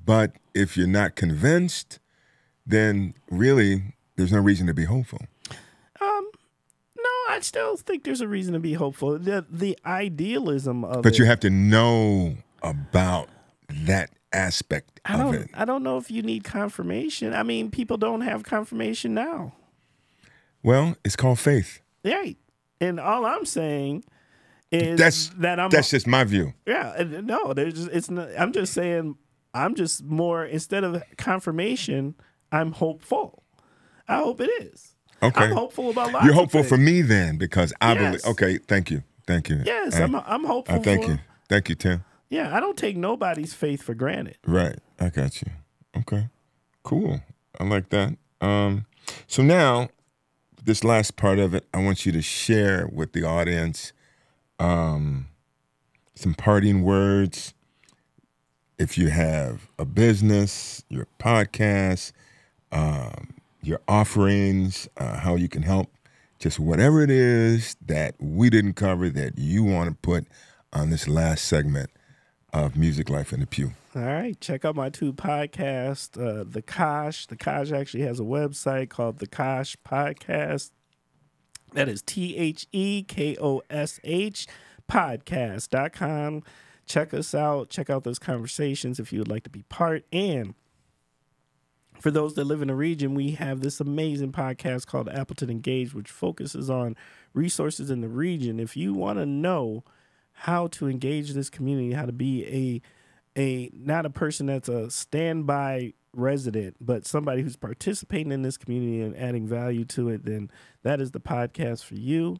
But if you're not convinced, then really there's no reason to be hopeful. No, I still think there's a reason to be hopeful. The idealism of But it. you have to know about that aspect of it. I don't know if you need confirmation. I mean, people don't have confirmation now. Well, it's called faith. Right. And all I'm saying is That's just my view. Yeah, no, it's not. I'm just saying. I'm just more, instead of confirmation, I'm hopeful. I hope it is. Okay. I'm hopeful about lots You're of hopeful for things. me then, because I Yes. believe. Okay, thank you. Yes, Hey, I'm hopeful. thank you. Thank you, Tim. Yeah, I don't take nobody's faith for granted. Right, I got you. Okay, cool. I like that. So now, this last part of it, I want you to share with the audience some parting words. If you have a business, your podcast, your offerings, how you can help, just whatever it is that we didn't cover that you want to put on this last segment of Music Life in the Pew. All right, check out my 2 podcasts. The Kosh. The Kosh actually has a website called The Kosh Podcast. That is TheKosh podcast.com. Check us out. Check out those conversations if you would like to be part. And for those that live in the region, we have this amazing podcast called Appleton Engage, which focuses on resources in the region. If you want to know how to engage this community, how to be a not a person that's a standby resident, but somebody who's participating in this community and adding value to it, then that is the podcast for you.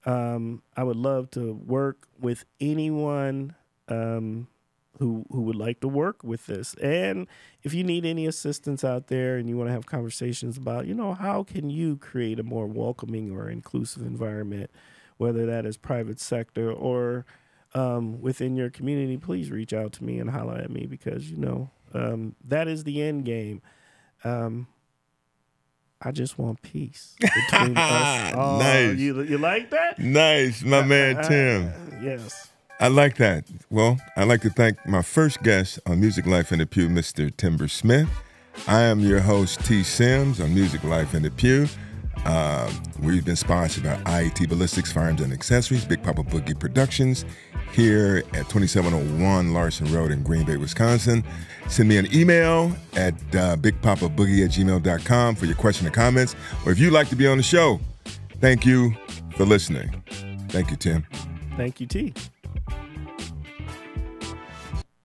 I would love to work with anyone who would like to work with this. And if you need any assistance out there and you want to have conversations about, how can you create a more welcoming or inclusive environment, whether that is private sector or within your community, please reach out to me and holler at me, because, that is the end game. I just want peace between us. Oh, nice. You like that? Nice, my man Tim. Yes. I like that. Well, I'd like to thank my first guest on Music Life in the Pew, Mr. Timber Smith. I am your host, T. Sims, on Music Life in the Pew. We've been sponsored by IET Ballistics, Firearms and Accessories, Big Papa Boogie Productions, here at 2701 Larson Road in Green Bay, Wisconsin. Send me an email at bigpapaboogie@gmail.com for your question or comments, or if you'd like to be on the show. Thank you for listening. Thank you, Tim. Thank you, T.